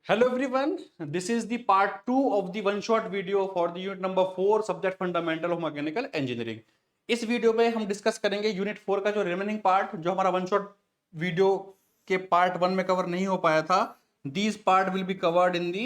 Hello everyone, this is the part 2 of the one shot video for the unit number 4 subject fundamental of mechanical engineering. इस video में हम discuss करेंगे unit 4 का जो remaining part जो हमारा one shot video के part 1 में कवर नहीं हो पाया था. These part will be covered in the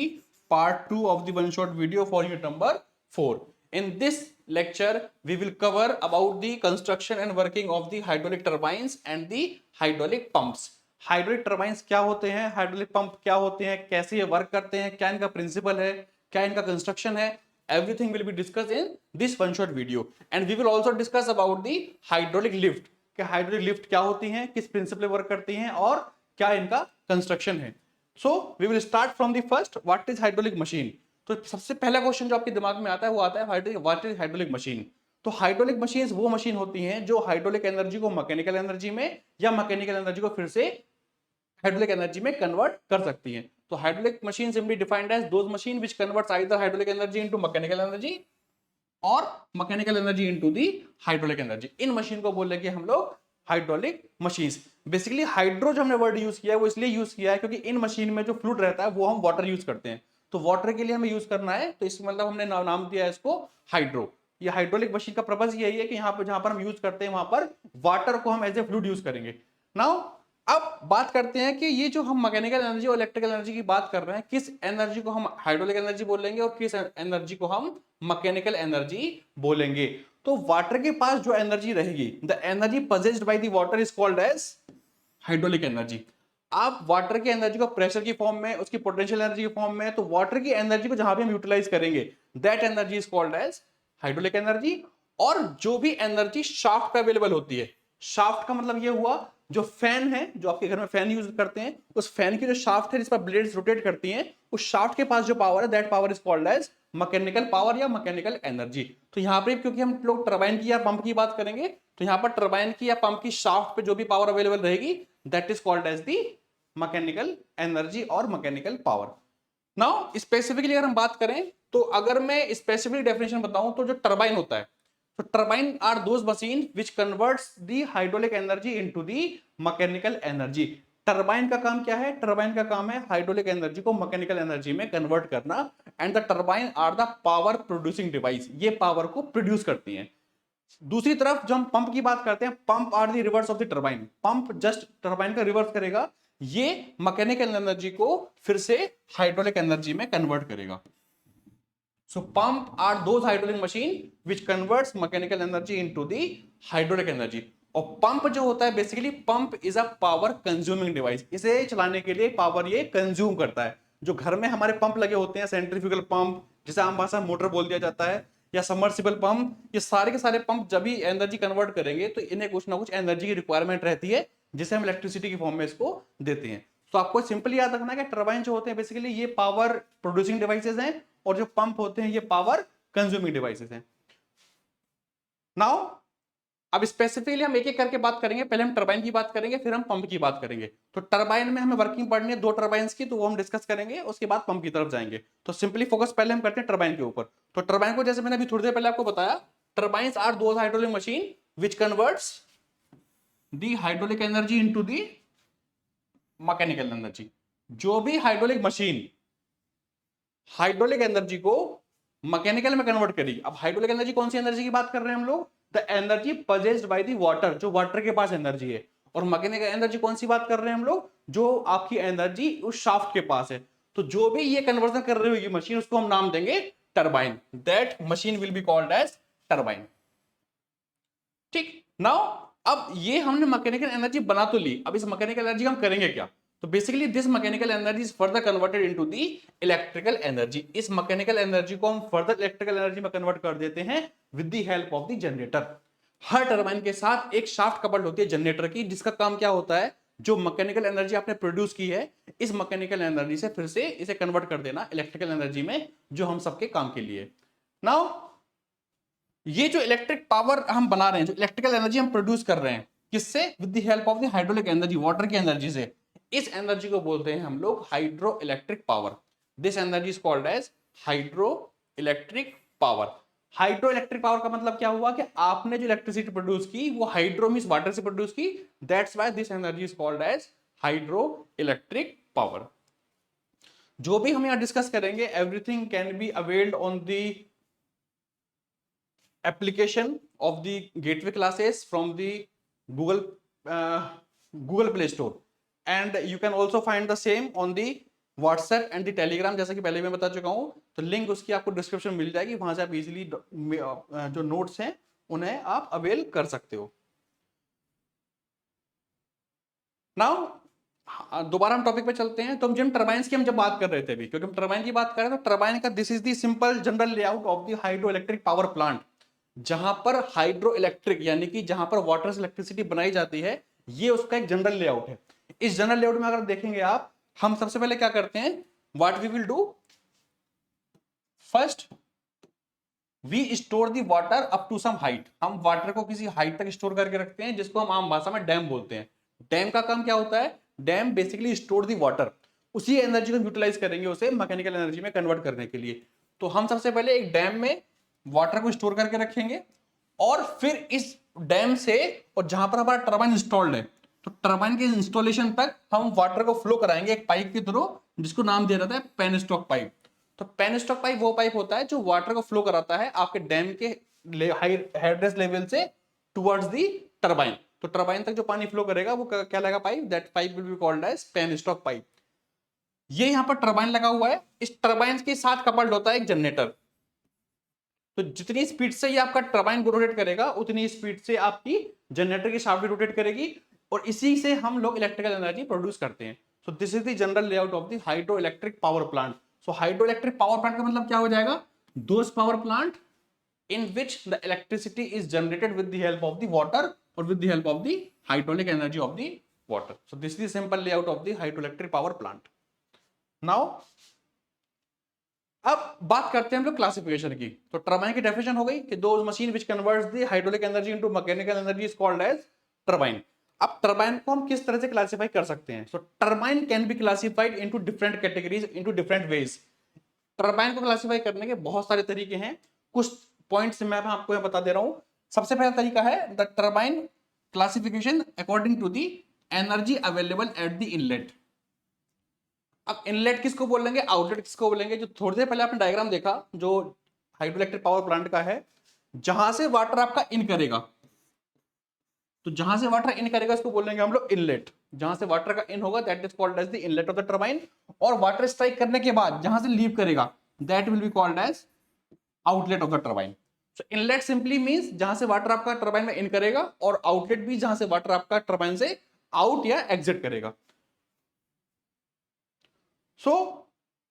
part 2 of the one shot video for unit number 4. In this lecture we will cover about the construction and working of the hydraulic turbines and the hydraulic pumps. Hydraulic turbines क्या होते हैं, hydraulic pump क्या होते हैं, कैसे ये work करते हैं, क्या इनका प्रिंसिपल है, क्या इनका कंस्ट्रक्शन है, everything will be discuss in this one shot video. And we will also discuss about the hydraulic lift कि हाइड्रोलिक लिफ्ट क्या होती हैं, किस प्रिंसिपल पे वर्क करती हैं और क्या इनका कंस्ट्रक्शन है. So we will start from the first, what is hydraulic machine. तो सबसे पहला क्वेश्चन जो आपके दिमाग में आता है वो आता है व्हाट इज हाइड्रोलिक मशीन. तो हाइड्रोलिक मशीन वो मशीन होती हैं जो हाइड्रोलिक एनर्जी को मैकेनिकल एनर्जी में या मैकेनिकल एनर्जी को फिर से हाइड्रोलिक एनर्जी में कन्वर्ट कर सकती हैं. तो hydraulic machine simply defined as those machine which converts either hydraulic energy into mechanical energy और mechanical energy into the hydraulic energy. इन मशीन को बोलेंगे हम लोग हाइड्रोलिक मशीन्स. बेसिकली हाइड्रो जो हमने वर्ड यूज किया है वो इसलिए यूज किया है क्योंकि इन मशीन में जो फ्लूइड रहता है वो हम वाटर यूज करते हैं. तो वाटर के लिए हमें यूज करना है तो इसका मतलब हमने नाम दिया है इसको हाइड्रो. ये हाइड्रोलिक मशीन का पर्पस यही है कि यहाँ पर जहां पर हम यूज करते हैं वहां पर वाटर को हम एज ए फ्लूइड यूज करेंगे. नाउ अब बात करते हैं कि ये जो हम मैकेनिकल एनर्जी और इलेक्ट्रिकल एनर्जी की बात कर रहे हैं, किस एनर्जी को हम हाइड्रोलिक एनर्जी बोलेंगे और किस एनर्जी को हम मैकेनिकल एनर्जी बोलेंगे. तो वाटर के पास जो एनर्जी रहेगी, the energy possessed by the water is called as hydraulic energy. आप वाटर की एनर्जी को प्रेशर की फॉर्म में, उसकी पोटेंशियल एनर्जी की फॉर्म में, तो वाटर की एनर्जी को जहां भी हम यूटिलाइज करेंगे that energy is called as hydraulic energy. और जो भी एनर्जी शाफ्ट पे अवेलेबल होती है, शाफ्ट का मतलब ये हुआ जो फैन है, जो आपके घर में फैन यूज करते हैं, उस फैन की जो शाफ्ट है जिस पर ब्लेड्स रोटेट करती हैं, उस शाफ्ट के पास जो पावर है that power is called as mechanical power या मैकेनिकल एनर्जी. तो यहां पर क्योंकि हम लोग टरबाइन की या पंप की बात करेंगे तो यहां पर टरबाइन की या पंप की शाफ्ट पे जो भी पावर अवेलेबल रहेगी that is called as the mechanical energy और मैकेनिकल पावर. नाउ स्पेसिफिकली अगर हम बात करें तो अगर मैं स्पेसिफिक डेफिनेशन बताऊं तो जो टरबाइन होता है, so turbine are those machine which converts the hydraulic energy into the mechanical energy. Turbine का काम क्या है? टरबाइन का काम है हाइड्रोलिक एनर्जी को मैकेनिकल एनर्जी में कन्वर्ट करना. And the turbine are the power producing device, ये पावर को प्रोड्यूस करती हैं. दूसरी तरफ जब हम पंप की बात करते हैं, pump are the reverse of the turbine. Pump just turbine का रिवर्स करेगा, ये मैकेनिकल एनर्जी को फिर से हाइड्रोलिक एनर्जी में कन्वर्ट करेगा. So pump are those hydraulic machine which converts mechanical energy into the hydraulic energy. और पंप जो होता है basically pump is a power consuming device. इसे चलाने के लिए पावर ये कंज्यूम करता है. जो घर में हमारे पंप लगे होते हैं, सेंट्रीफ्यूगल पंप जिसे आम भाषा में मोटर बोल दिया जाता है, या सबमर्सिबल पंप, ये सारे के सारे पंप जब भी एनर्जी कन्वर्ट करेंगे तो इन्हें कुछ ना कुछ एनर्जी की रिक्वायरमेंट रहती है जिसे हम इलेक्ट्रिसिटी की फॉर्म में इसको देते हैं. तो आपको सिंपली याद रखना है कि टरबाइन जो होते हैं बेसिकली ये पावर प्रोड्यूसिंग डिवाइसेस हैं और जो पंप होते हैं ये पावर कंज्यूमिंग डिवाइसेस हैं. नाउ अब स्पेसिफिकली हम एक एक करके बात करेंगे. पहले हम टरबाइन की बात करेंगे, फिर हम पंप की बात करेंगे. तो टरबाइन में हमें वर्किंग पढ़नी है दो टरबाइंस की, तो वो हम डिस्कस करेंगे, उसके बाद पंप की तरफ जाएंगे. तो सिंपली फोकस पहले हम करते हैं टरबाइन के ऊपर. तो टरबाइन को जैसे मैंने अभी थोड़ी देर पहले आपको बताया, turbines are those hydraulic machine which converts the hydraulic energy into the mechanical energy. जो भी हाइड्रोलिक मशीन हाइड्रोलिक एनर्जी को मैकेनिकल में कन्वर्ट करेगी. अब हाइड्रोलिक एनर्जी कौन सी एनर्जी की बात कर रहे हैं हम लोग? The energy possessed by the water, जो वाटर के पास एनर्जी है. और मैकेनिकल एनर्जी कौन सी बात कर रहे हैं हम लोग? जो आपकी एनर्जी उस शाफ्ट के पास है. तो जो भी ये कन्वर्जन कर रही होगी मशीन उसको हम नाम देंगे turbine. That machine will be called as turbine. ठीक. नाउ अब ये हमने मैकेनिकल एनर्जी बना तो ली, अब इस मैकेनिकल एनर्जी हम करेंगे क्या? तो basically this mechanical energy is further converted into the electrical energy. इस मैकेनिकल एनर्जी को हम फर्दर इलेक्ट्रिकल एनर्जी में कन्वर्ट कर देते हैं with the help of the generator. Her turbine के साथ एक शाफ्ट कपल्ड होती है जनरेटर की, जिसका काम क्या होता है? जो मैकेनिकल एनर्जी आपने प्रोड्यूस की है इस मैकेनिकल एनर्जी से फिर से इसे कन्वर्ट कर देना इलेक्ट्रिकल एनर्जी में, जो हम सबके काम के लिए. नाउ ये जो इलेक्ट्रिक पावर हम बना रहे हैं, जो इलेक्ट्रिकल एनर्जी हम प्रोड्यूस कर रहे हैं, किससे? With the help of the hydraulic energy, water की एनर्जी से. इस एनर्जी को बोलते हैं हम लोग hydro electric power. This energy is called as hydro electric power. Hydro electric power का मतलब क्या हुआ कि आपने जो इलेक्ट्रिसिटी प्रोड्यूस की वो हाइड्रो मींस वाटर से प्रोड्यूस की. That's why this energy is called as hydro electric power. जो भी हम यहाँ डिस्कस करेंगे everything can be availed on the application of the gateway classes from the google google play store and you can also find the same on the WhatsApp and the Telegram, जैसा कि पहले मैं बता चुका हूं, तो link उसकी आपको डिस्क्रिप्शन मिल जाएगी, वहां से आप इजीली जो नोट्स हैं उन्हें आप अवेल कर सकते हो। नाउ दोबारा हम टॉपिक पे चलते हैं। तो हम जिन टर्बाइंस की हम जब बात कर रहे थे अभी, क्योंकि हम टर्बाइन की बात कर रहे हैं, तो टर्बाइन का this is the simple general layout of the hydro electric power plant, जहां पर हाइड्रो इलेक्ट्रिक यानी कि जहां पर वाटर से इलेक्ट्रिसिटी बनाई जाती है, ये उसका एक जनरल लेआउट है। इस जनरल लेआउट में अगर देखेंगे आप, हम सबसे पहले क्या करते हैं, what we will do, first we store the water up to some height, हम वाटर को किसी हाइट तक स्टोर करके रखते हैं, जिसको हम आम भाषा में डैम बोलते हैं। डैम का काम क्या होता है, dam basically store the water, उसी एनर्जी को यूटिलाइज करेंगे उसे मैकेनिकल एनर्जी में कन्वर्ट करने के लिए। तो हम सबसे पहले एक डैम में वाटर को स्टोर करके रखेंगे, और फिर इस डैम से, और जहां पर हमारा टर्बाइन इंस्टॉल्ड है, तो टर्बाइन के इंस्टॉलेशन तक हम वाटर को फ्लो कराएंगे एक पाइप के थ्रू, जिसको नाम दे रहा है पेनस्टॉक पाइप। तो पेनस्टॉक पाइप वो पाइप होता है जो वाटर को फ्लो कराता है आपके डैम के हेडरेस्ट लेवल से टुवर्ड्स दी टर्बाइन। तो टर्बाइन तक जो पानी फ्लो करेगा वो क्या लगा pipe, that pipe will be called as penstock pipe. ये यहां पर टर्बाइन लगा हुआ है, इस टर्बाइन के साथ कपल्ड होता है एक जनरेटर। तो जितनी स्पीड से ये आपका टर्बाइन को रोटेट करेगा, उतनी स्पीड से आपकी जनरेटर की शाफ्ट भी रोटेट करेगी, और इसी से हम लोग इलेक्ट्रिकल एनर्जी प्रोड्यूस करते हैं। So this is the general layout of the hydro electric power plant. सो हाइड्रो इलेक्ट्रिक पावर प्लांट का मतलब क्या हो जाएगा, those power plant in which the electricity is generated with the help of the water or with the help of the hydraulic energy of the water. So this is the simple layout of the hydroelectric power plant. Now अब बात करते हैं हम लोग classification की। तो turbine की definition हो गई कि दो machine which converts the hydraulic energy into mechanical energy is called as turbine. अब टर्बाइन को हम किस तरह से क्लासिफाई कर सकते हैं, so turbine can be classified into different categories into different ways. Turbine को क्लासिफाई करने के बहुत सारे तरीके हैं, कुछ पॉइंट्स मैं आपको यहाँ बता दे रहा हूं। सबसे पहला तरीका है the turbine classification according to the energy available at the inlet. अब इनलेट किसको बोलेंगे, आउटलेट किसको बोलेंगे, जो थोड़ी देर पहले आपने डायग्राम देखा जो हाइड्रोइलेक्ट्रिक पावर प्लांट का है, जहां से वाटर आपका इन करेगा, तो जहां से वाटर इन करेगा उसको बोलेंगे हम लोग इनलेट। जहां से वाटर का इन होगा that is called as the inlet of the turbine, और वाटर स्ट्राइक करने के बाद जहां से लीव करेगा that will be called as outlet of the turbine. So inlet simply means जहां से वाटर आपका टर्बाइन में इन करेगा, और आउटलेट भी जहां से वाटर आपका टर्बाइन से आउट या एग्जिट करेगा। सो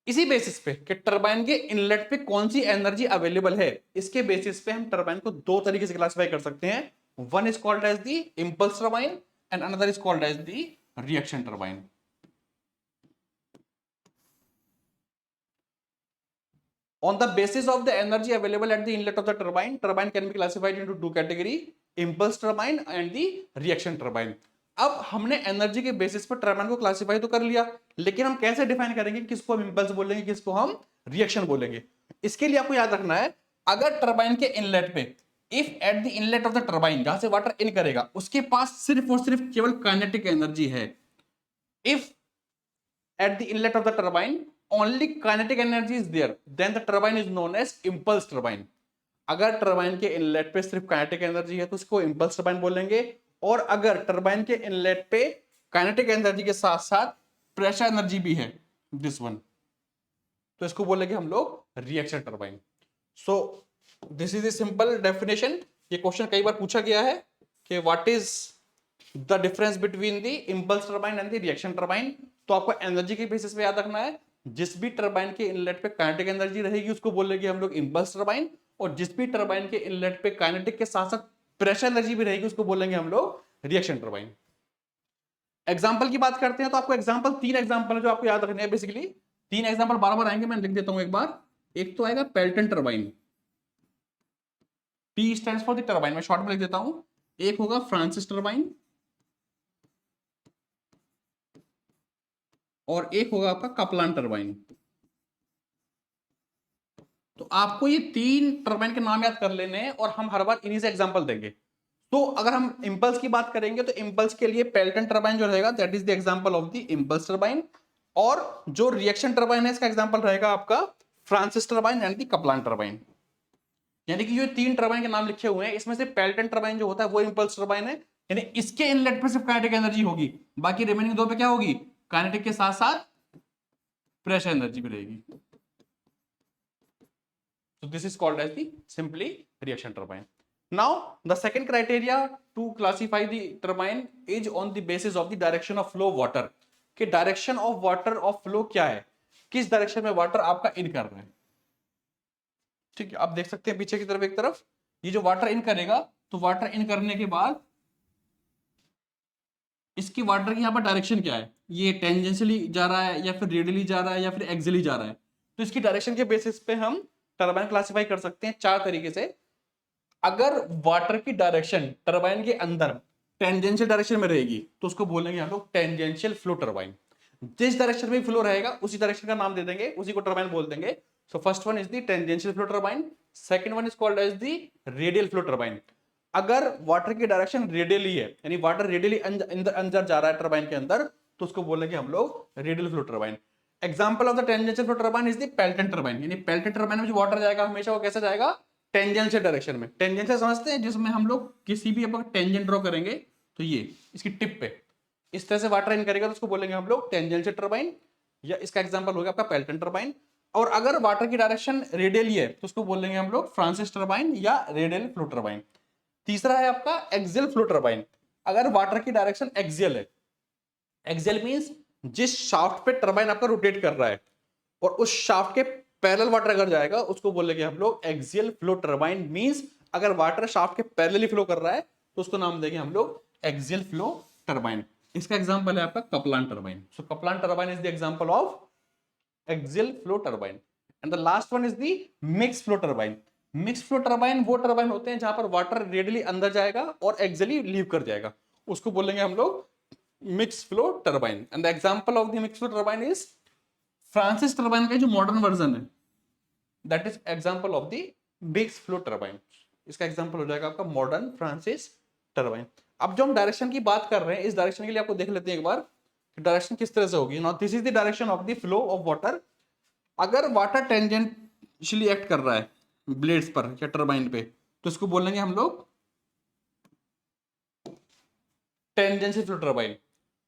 इसी बेसिस पे कि टर्बाइन के इनलेट पे कौन सी एनर्जी अवेलेबल है, इसके बेसिस पे हम टर्बाइन को दो तरीके से क्लासिफाई कर सकते हैं। One is called as the impulse turbine and another is called as the reaction turbine. On the basis of the energy available at the inlet of the turbine, turbine can be classified into two category, impulse turbine and the reaction turbine. अब हमने energy के basis पर turbine को classify तो कर लिया, लेकिन हम कैसे डिफाइन करेंगे किसको हम इंपल्स बोलेंगे, किसको हम रिएक्शन बोलेंगे। इसके लिए आपको याद रखना है, अगर टर्बाइन के इनलेट पे, if at the inlet of the turbine जहां से वाटर इन करेगा उसके पास सिर्फ और सिर्फ केवल काइनेटिक एनर्जी है, if at the inlet of the turbine only kinetic energy is there, then the turbine is known as impulse turbine. अगर टर्बाइन के इनलेट पे सिर्फ काइनेटिक एनर्जी है तो उसको इंपल्स टर्बाइन बोलेंगे, और अगर टर्बाइन के इनलेट पे काइनेटिक एनर्जी के साथ साथ प्रेशर एनर्जी भी है, दिस वन, तो इसको बोलेंगे हम लोग reaction turbine. So this is the simple definition. ये क्वेश्चन कई बार पूछा गया है कि what is the difference between the impulse turbine and the reaction turbine. तो आपको एनर्जी के बेसिस पे याद रखना है, जिस भी टर्बाइन के इनलेट पे काइनेटिक एनर्जी रहेगी उसको बोलेंगे हम लोग इंपल्स टर्बाइन, और जिस भी टर्बाइन के इनलेट पे काइनेटिक के साथ साथ प्रेशर एनर्जी भी रहेगी उसको बोलेंगे हम लोग रिएक्शन टर्बाइन। एग्जांपल की बात करते हैं तो आपको एग्जांपल, तीन एग्जांपल है जो आपको याद रखने हैं। बेसिकली तीन एग्जांपल बार बार आएंगे, मैं लिख देता हूं एक बार। एक तो आएगा Pelton turbine, P stands for the turbine, मैं शॉर्ट में लिख देता हूं। एक होगा फ्रांसिस टर्बाइन, और एक होगा आपका कपलान टर्बाइन। तो आपको ये तीन टर्बाइन के नाम याद कर लेने हैं, और हम हर बार इन्हीं से एग्जांपल देंगे। तो अगर हम इंपल्स की बात करेंगे तो इंपल्स के लिए पेल्टन टर्बाइन जो रहेगा that is the example of the impulse turbine. और जो रिएक्शन टरबाइन है इसका एग्जांपल रहेगा आपका फ्रांसिस टरबाइन यानी कि कपलान टरबाइन। यानी कि जो 3 टरबाइन के नाम लिखे हुए हैं इसमें से पेल्टन टरबाइन जो होता है वो इंपल्स टरबाइन है, यानी इसके इनलेट पे सिर्फ काइनेटिक एनर्जी होगी, बाकी रिमेनिंग दो पे क्या होगी, काइनेटिक के साथ साथ प्रेशर एनर्जी भी रहेगी। So this is called as the simply reaction turbine. Now the second criteria to classify the turbine is on the basis of the direction of flow water, कि direction of water of flow क्या है, किस direction में water आपका इन कर रहा है। ठीक है, आप देख सकते हैं पीछे की तरफ एक तरफ ये जो वाटर इन करेगा, तो वाटर इन करने के बाद इसकी वाटर की यहाँ पर डायरेक्शन क्या है, ये टेंजेंशियली जा रहा है या फिर रेडियली जा रहा है या फिर एक्सियली जा रहा है। तो इसकी डायरेक्शन के बेसिस पे हम टरबाइन क्लासिफाई कर सकते हैं 4 तरीके से। अगर वाटर की डायरेक्शन टरबाइन के अंदर टेंजेंशियल डायरेक्शन में रहेगी तो उसको बोलेंगे हम लोग टेंजेंशियल फ्लो टरबाइन। जिस डायरेक्शन में फ्लो रहेगा उसी डायरेक्शन का नाम दे देंगे, उसी को टरबाइन बोल देंगे। So first one is the tangential flow turbine, second one is called as the radial flow turbine. अगर वाटर की डायरेक्शन रेडियली है, यानी वाटर रेडियली अंदर जा रहा है टरबाइन के अंदर, तो उसको बोलेंगे हम लोग radial flow turbine. Example of the tangential flow turbine is the Pelton turbine, यानी पेल्टन टरबाइन में जो वाटर जाएगा हमेशा वो कैसे जाएगा, टेंजेंशियल डायरेक्शन में। टेंजेंशियल समझते हैं, जिसमें हम लोग किसी भी अपन टेंजेंट ड्रॉ करेंगे तो ये इसकी टिप पे इस तरह से वाटर इन करेगा तो उसको बोलेंगे हम लोग टेंजेंशियल टरबाइन, या इसका एग्जांपल होगा आपका पेल्टन टरबाइन। और अगर वाटर की डायरेक्शन रेडियली है तो उसको बोलेंगे हम लोग फ्रांसिस टरबाइन या रेडियल फ्लो टरबाइन। तीसरा है आपका एक्सियल फ्लो टरबाइन। अगर वाटर की डायरेक्शन एक्सियल है, एक्सियल मींस जिस शाफ्ट पे टरबाइन आपका रोटेट कर रहा है और उस शाफ्ट के पैरेलल वाटर अगर जाएगा उसको बोलेंगे हम लोग एक्सियल फ्लो टरबाइन। मींस अगर वाटर शाफ्ट के पैरेलली फ्लो कर रहा है तो उसको नाम देंगे हम लोग एक्सियल फ्लो टरबाइन। इसका एग्जांपल है आपका Kaplan turbine. So Kaplan turbine is the example of axial flow turbine. And the last one is the mix flow turbine. Mix flow turbine वो टरबाइन होते हैं जहां पर वाटर रेडियली अंदर जाएगा और एक्सियली लीव कर जाएगा, उसको बोलेंगे हम लोग mix flow turbine. And the example of the mix flow turbine is Francis turbine का जो मॉडर्न वर्जन है, that is example of the mix flow turbine. इसका एग्जांपल हो जाएगा आपका मॉडर्न फ्रांसिस टरबाइन। अब जो हम डायरेक्शन की बात कर रहे हैं, इस डायरेक्शन के लिए आपको देख लेते हैं एक बार डायरेक्शन किस तरह से होगी। Now this is the direction of the flow of water. अगर वाटर टेंजेंशियली एक्ट कर रहा है ब्लेड्स पर या टरबाइन पे तो इसको बोलेंगे हम लोग टेंजेंशियल फ्लो टरबाइन।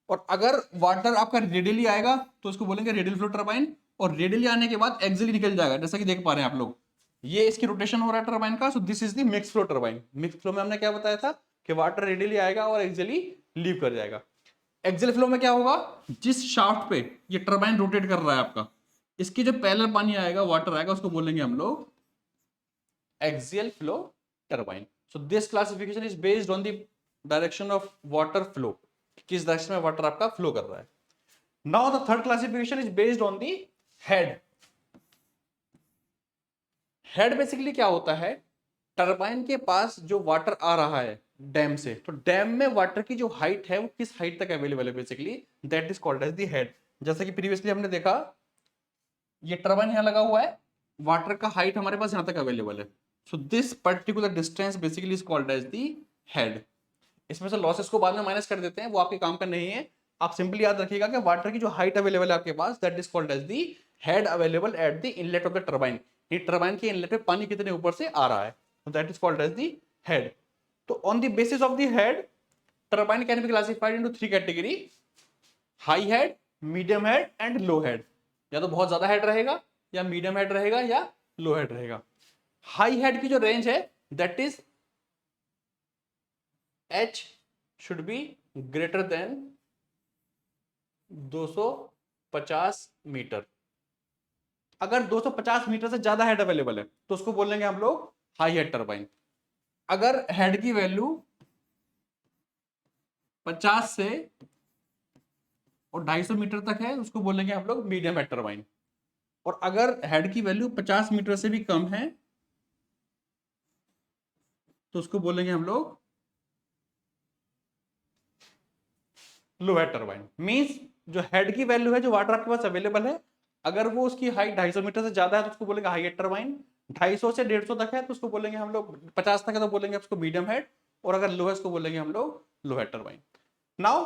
और अगर वाटर आपका रेडियली आएगा तो उसको बोलेंगे रेडियल फ्लो टरबाइन। और रेडियली आने के बाद एक्सियली निकल जाएगा, जैसा कि देख पा रहे हैं आप लोग, ये इसकी रोटेशन हो रहा है टरबाइन का। सो this is the mix flow turbine. Mix flow में हमने क्या बताया था कि वाटर रेडियली आएगा और एक्सियली लीव कर जाएगा। एक्सियल फ्लो में क्या होगा, जिस शाफ्ट पे ये टरबाइन रोटेट कर रहा है आपका, इसकी जो पैरेलल पानी आएगा, वाटर आएगा, उसको बोलेंगे हम लोग axial flow turbine. So this classification is based on the direction of water flow, किस डायरेक्शन में वाटर आपका फ्लो कर रहा है। Now the third classification is based on the head. Head basically क्या होता है, टरबाइन के पास जो वाटर आ रहा है डैम से, तो डैम में वाटर की जो हाइट है वो किस हाइट तक अवेलेबल है, basically that is called as the head. जैसा कि प्रीवियसली हमने देखा, ये टरबाइन यहां लगा हुआ है, वाटर का हाइट हमारे पास यहां तक अवेलेबल है। So this particular distance basically is called as the head. इसमें से लॉसेस को बाद में माइनस कर देते हैं, वो आपके काम का नहीं है। आप सिंपली याद रखिएगा कि वाटर की जो हाइट अवेलेबल है आपके पास, that is called as the head available at the inlet of the turbine. ये टरबाइन के इनलेट पे पानी कितने ऊपर से आ रहा है, तो that is called as the head. तो on the basis of the head, turbine can be classified into 3 category, high head, medium head and low head. या तो बहुत ज्यादा हेड रहेगा, या मीडियम हेड रहेगा, या लो हेड रहेगा। हाई हेड की जो रेंज है that is H should be greater than 250 metre. अगर 250 मीटर से ज्यादा हेड अवेलेबल है तो उसको बोलेंगे हम लोग हाई हेड टरबाइन। अगर हेड की वैल्यू 50 से और 250 मीटर तक है उसको बोलेंगे हम लोग मीडियम हेड टरबाइन। और अगर हेड की वैल्यू 50 मीटर से भी कम है तो उसको बोलेंगे हम लोग लो हेड टरबाइन। मींस जो हेड की वैल्यू है, जो वाटर आपके पास अवेलेबल है, अगर वो उसकी हाइट 250 मीटर से ज्यादा है तो उसको बोलेंगे हाई हेड टरबाइन। 250 से 150 तक है तो उसको बोलेंगे हम लोग, 50 तक है तो बोलेंगे उसको मीडियम हेड, और अगर लो है उसको बोलेंगे हम लोग low head turbine. Now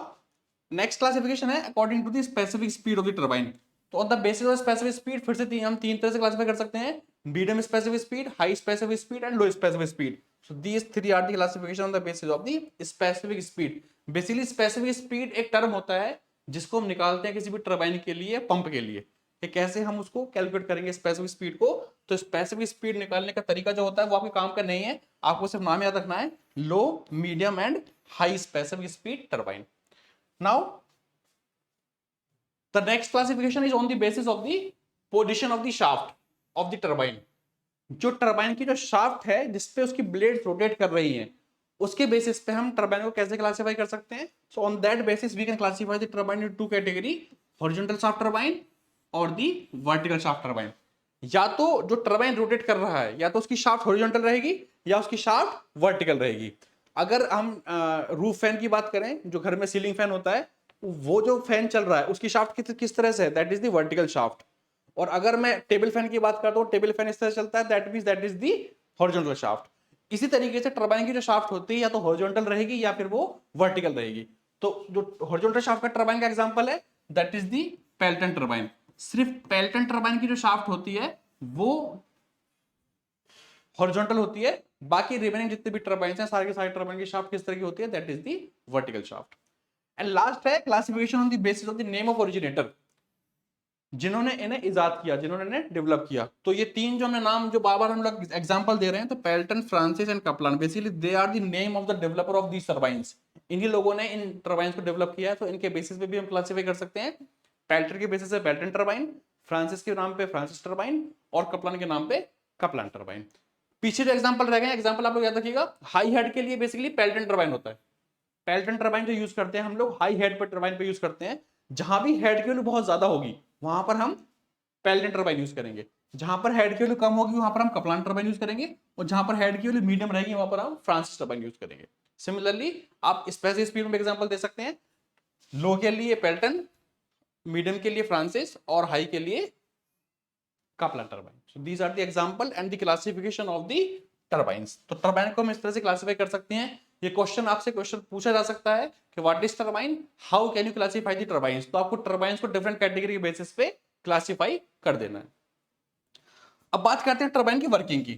next classification है according to the specific speed of the turbine. तो on the basis of specific speed फिर से हम तीन तरह से क्लासिफाई कर सकते हैं, medium specific speed, high specific speed and low specific speed. So these three are the classification on the basis of the specific speed. Basically specific speed एक टर्म होता है जिसको हम निकालते हैं किसी भी टरबाइन के लिए, पंप के लिए, कि कैसे हम उसको कैलकुलेट करेंगे स्पेसिफिक स्पीड को। तो स्पेसिफिक स्पीड निकालने का तरीका जो होता है वो आपके काम का नहीं है, आपको सिर्फ नाम याद रखना है, low, medium and high specific speed turbine. Now the next classification is on the basis of the position of the shaft of the turbine। जो टरबाइन की जो शाफ्ट है जिसपे उसकी ब्लेड रोटेट कर रही हैं, उसके बेसिस पे हम टरबाइन को कैसे क्लासिफाई कर सकते हैं। So on that basis we can classify the turbine in two category, horizontal shaft turbine और दी वर्टिकल शाफ्ट टरबाइन। या तो जो टरबाइन रोटेट कर रहा है या तो उसकी शाफ्ट हॉरिजॉन्टल रहेगी या उसकी शाफ्ट वर्टिकल रहेगी। अगर हम रूफ फैन की बात करें, जो घर में सीलिंग फैन होता है, वो जो फैन चल रहा है उसकी शाफ्ट किस तरह से है, that is the vertical shaft. और अगर मैं टेबल फैन की बात करता हूँ, टेबल फैन इस तरह चलता है, that is the horizontal shaft. इसी तरीके से टरबाइन की जो शाफ्ट होती है या तो हॉरिजॉन्टल रहेगी या फिर वो वर्टिकल रहेगी। तो जो हॉरिजॉन्टल शाफ्ट का टरबाइन का एग्जांपल है that is the Pelton turbine. सिर्फ पेल्टन टरबाइन की जो शाफ्ट होती है वो हॉरिजॉन्टल होती है, बाकी रिमेनिंग जितने भी टरबाइन हैं सारे के सारे टरबाइन की शाफ्ट किस तरह की होती है, that is the vertical shaft. And last है classification on the basis of the name of originator, जिन्होंने इन्हें इजाद किया, जिन्होंने इन्हें डेवलप किया। तो ये तीन जो हमने नाम जो बार बार हम लोग एग्जांपल दे रहे हैं, तो Pelton, Francis and Kaplan, basically they are the name of the developer of these turbines. इन्हीं लोगों ने इन टरबाइंस को डेवलप किया है, तो इनके बेसिस पे भी हम क्लासिफाई कर सकते हैं। पेल्टन के बेसिस पे पेल्टन टरबाइन, फ्रांसिस के नाम पे फ्रांसिस टरबाइन और कपलान के नाम पे कपलान टरबाइन। पीछे जो एग्जांपल रह गए, एग्जांपल आप लोग याद रखिएगा, हाई हेड के लिए बेसिकली पेल्टन टरबाइन होता है। पेल्टन टरबाइन जो यूज करते हैं हम लोग हाई हेड पर टरबाइन पे यूज करते हैं। जहां भी हेड की वैल्यू बहुत ज्यादा होगी वहां पर हम पेल्टन टरबाइन यूज करेंगे, जहां पर हेड की वैल्यू कम होगी वहां पर हम कपलान टरबाइन यूज करेंगे, और जहां पर हेड की वैल्यू मीडियम रहेगी वहां पर हम फ्रांसिस टरबाइन यूज करेंगे। सिमिलरली आप स्पेसिफिक स्पीड में एग्जांपल दे सकते हैं, लो के लिए पेल्टन, मीडियम के लिए फ्रांसिस और हाई के लिए Kaplan turbine. So these are the example and the classification of the turbines. तो टरबाइन को हम इस तरह से क्लासिफाई कर सकते हैं। ये क्वेश्चन आपसे क्वेश्चन पूछा जा सकता है कि what is turbine, how can you classify the turbines. तो आपको टरबाइंस को डिफरेंट कैटेगरी के बेसिस पे क्लासिफाई कर देना है। अब बात करते हैं टरबाइन की वर्किंग की।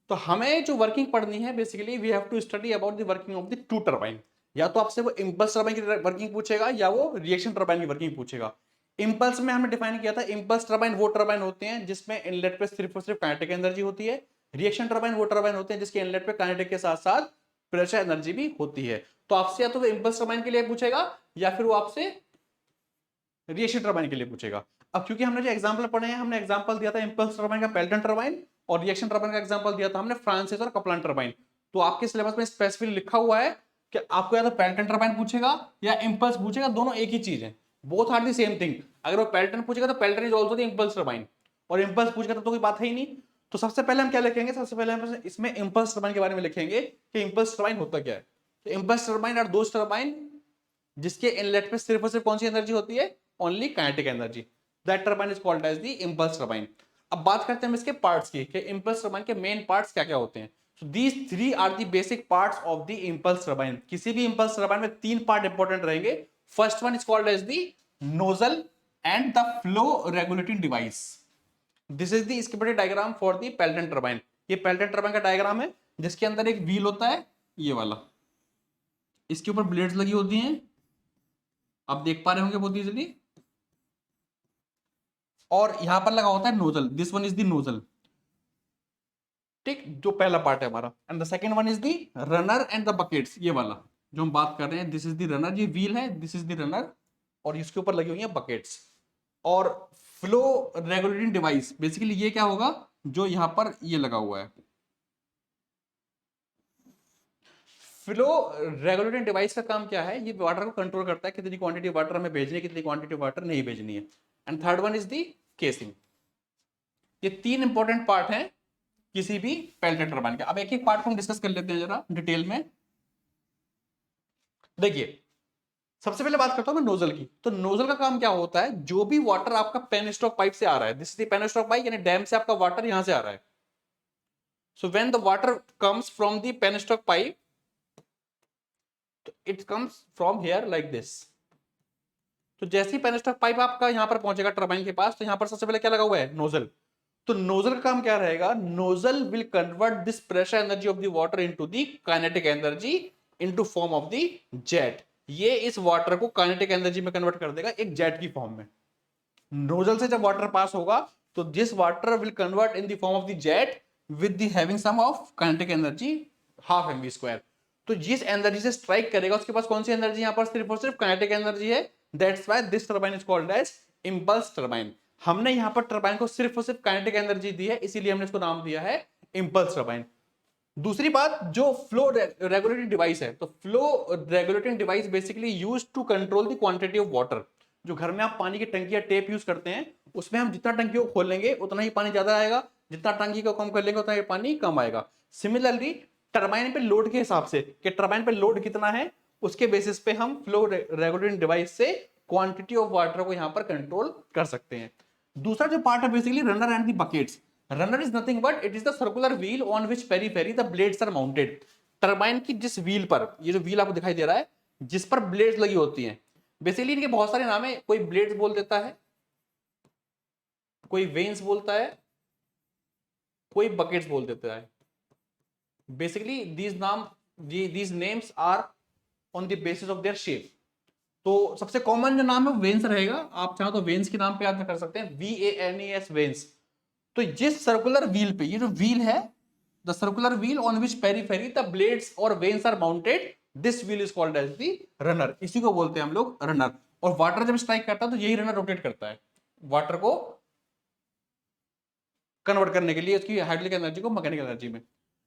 तो हमें जो वर्किंग पढ़नी है, basically we have to study about the working of the two turbine. या तो आपसे वो इंपल्स टरबाइन की वर्किंग पूछेगा या वो रिएक्शन टरबाइन की वर्किंग पूछेगा। इंपल्स में हमने डिफाइन किया था, इंपल्स टरबाइन वो टरबाइन होते हैं जिसमें इनलेट पे सिर्फ और सिर्फ काइनेटिक एनर्जी होती है। रिएक्शन टरबाइन वो टरबाइन होते हैं जिसके इनलेट पे काइनेटिक के साथ साथ प्रेशर एनर्जी भी होती है। तो आपसे या तो वो इंपल्स टरबाइन के लिए पूछेगा या फिर वो आपसे रिएक्शन टरबाइन के लिए पूछेगा। अब क्योंकि हमने जो एग्जांपल पढ़े हैं, हमने एग्जांपल दिया था इंपल्स टरबाइन का पेल्टन टरबाइन, और रिएक्शन टरबाइन का एग्जांपल दिया था हमने फ्रांसिस और कपलान टरबाइन। तो आपके सिलेबस में स्पेसिफिकली लिखा हुआ है कि आपको या तो पेल्टन टरबाइन पूछेगा या इंपल्स पूछेगा, दोनों एक ही चीज है, both are the same thing. अगर वो पेल्टन पूछेगा तो Pelton is also the impulse turbine, और इंपल्स पूछेगा तो कोई बात है ही नहीं। तो सबसे पहले हम क्या लिखेंगे, सबसे पहले हम इसमें इंपल्स टरबाइन के बारे में लिखेंगे कि इंपल्स टरबाइन होता क्या है। तो impulse turbine are those turbine जिसके इनलेट पे सिर्फ और सिर्फ कौन सी एनर्जी होती है, only kinetic energy, that turbine is called as the impulse turbine. अब बात करते हैं हम इसके पार्ट्स की कि इंपल्स टरबाइन के मेन पार्ट्स क्या क्या होते हैं। So these three are the basic parts of the impulse turbine. किसी भी इंपल्स टरबाइन में तीन पार्ट इंपॉर्टेंट रहेंगे। First one is called as the nozzle and the flow regulating device. This is the schematic diagram for the Pelton turbine. ये Pelton turbine का diagram है जिसके अंदर एक व्हील होता है, ये वाला, इसके ऊपर ब्लेड्स लगी होती हैं, आप देख पा रहे होंगे बहुत इजीली, और यहां पर लगा होता है nozzle, this one is the nozzle. ठीक, जो पहला पार्ट है हमारा। And the second one is the runner and the buckets, ये वाला जो हम बात कर रहे हैं, दिस इज द रनर, ये व्हील है, दिस इज द रनर, और इसके ऊपर लगी हुई है बकेट्स। और फ्लो रेगुलेटिंग डिवाइस, बेसिकली ये क्या होगा, जो यहां पर ये लगा हुआ है, फ्लो रेगुलेटिंग डिवाइस का काम क्या है, ये वाटर को कंट्रोल करता है, कितनी क्वांटिटी वाटर हमें भेजनी है, कितनी क्वांटिटी वाटर नहीं भेजनी है। And third one is the casing. ये तीन इंपॉर्टेंट पार्ट हैं किसी भी पेल्टन टरबाइन के। अब एक एक पार्ट को हम डिस्कस कर लेते हैं जरा डिटेल में। देखिए, सबसे पहले बात करता हूं मैं नोजल की। तो नोजल का काम क्या होता है, जो भी वाटर आपका पेनस्टॉक पाइप से आ रहा है, this is the penstock pipe, यानी डैम से आपका वाटर यहां से आ रहा है। So when the water comes from the penstock pipe, तो it comes from here like this, तो जैसे ही पेनिस्टॉक पाइप आपका यहाँ पर पहुंचेगा टरबाइन के पास, तो यहाँ पर सबसे पहले क्या लगा हुआ है, नोजल। तो नोजल का काम क्या रहेगा, nozzle will convert this pressure energy of the water into the kinetic energy into form of the jet. ये इस वाटर को काइनेटिक एनर्जी में कन्वर्ट कर देगा एक जेट की फॉर्म में। नोजल से जब वाटर पास होगा तो this water will convert in the form of the jet with the having some of kinetic energy half mv²। तो जिस एनर्जी से स्ट्राइक करेगा उसके पास कौन सी एनर्जी, यहां पर सिर्फ और सिर्फ काइनेटिक एनर्जी है। That's why this turbine is called as impulse turbine. हमने यहां पर टरबाइन को सिर्फ और सिर्फ काइनेटिक एनर्जी दी है, इसीलिए हमने इसको नाम दिया है इंपल्स टरबाइन। दूसरी बात, जो फ्लो रेगुलेटिंग डिवाइस है, तो flow regulating device basically used to control the quantity of water. जो घर में आप पानी की टंकी या टेप यूज करते हैं, उसमें हम जितना टंकी को खोलेंगे उतना ही पानी ज्यादा आएगा, जितना टंकी को कम कर लेंगे उतना ही पानी कम आएगा। सिमिलरली टरबाइन पे लोड के हिसाब से कि टरबाइन पे लोड कितना है, उसके बेसिस पे हम फ्लो रेगुलेटिंग डिवाइस से क्वांटिटी ऑफ वाटर को यहां पर कंट्रोल कर सकते हैं। दूसरा जो पार्ट है basically runner and the buckets. Runner is nothing but it is the circular wheel on which peri the blades are mounted. Turbine की जिस व्हील पर, ये जो व्हील आपको दिखाई दे रहा है, जिस पर ब्लेड्स लगी होती हैं, बेसिकली इनके बहुत सारे नाम है। कोई ब्लेड्स बोल देता है, कोई वेन्स बोलता है, कोई बकेट्स बोल देता है। Basically these names are on the basis of their shape। तो सबसे कॉमन जो नाम है वेन्स रहेगा, आप चाहो तो वेन्स के नाम पे याद कर सकते हैं, VANES वेन्स। तो जिस सर्कुलर व्हील पे, ये जो व्हील है, the circular wheel on which periphery the blades और vanes are mounted, this wheel is called as the runner. इसी को बोलते हैं हम लोग रनर। और वाटर जब स्ट्राइक करता है तो यही रनर रोटेट करता है, वाटर को कन्वर्ट करने के लिए उसकी हाइड्रोलिक एनर्जी को मैकेनिकल एनर्जी में।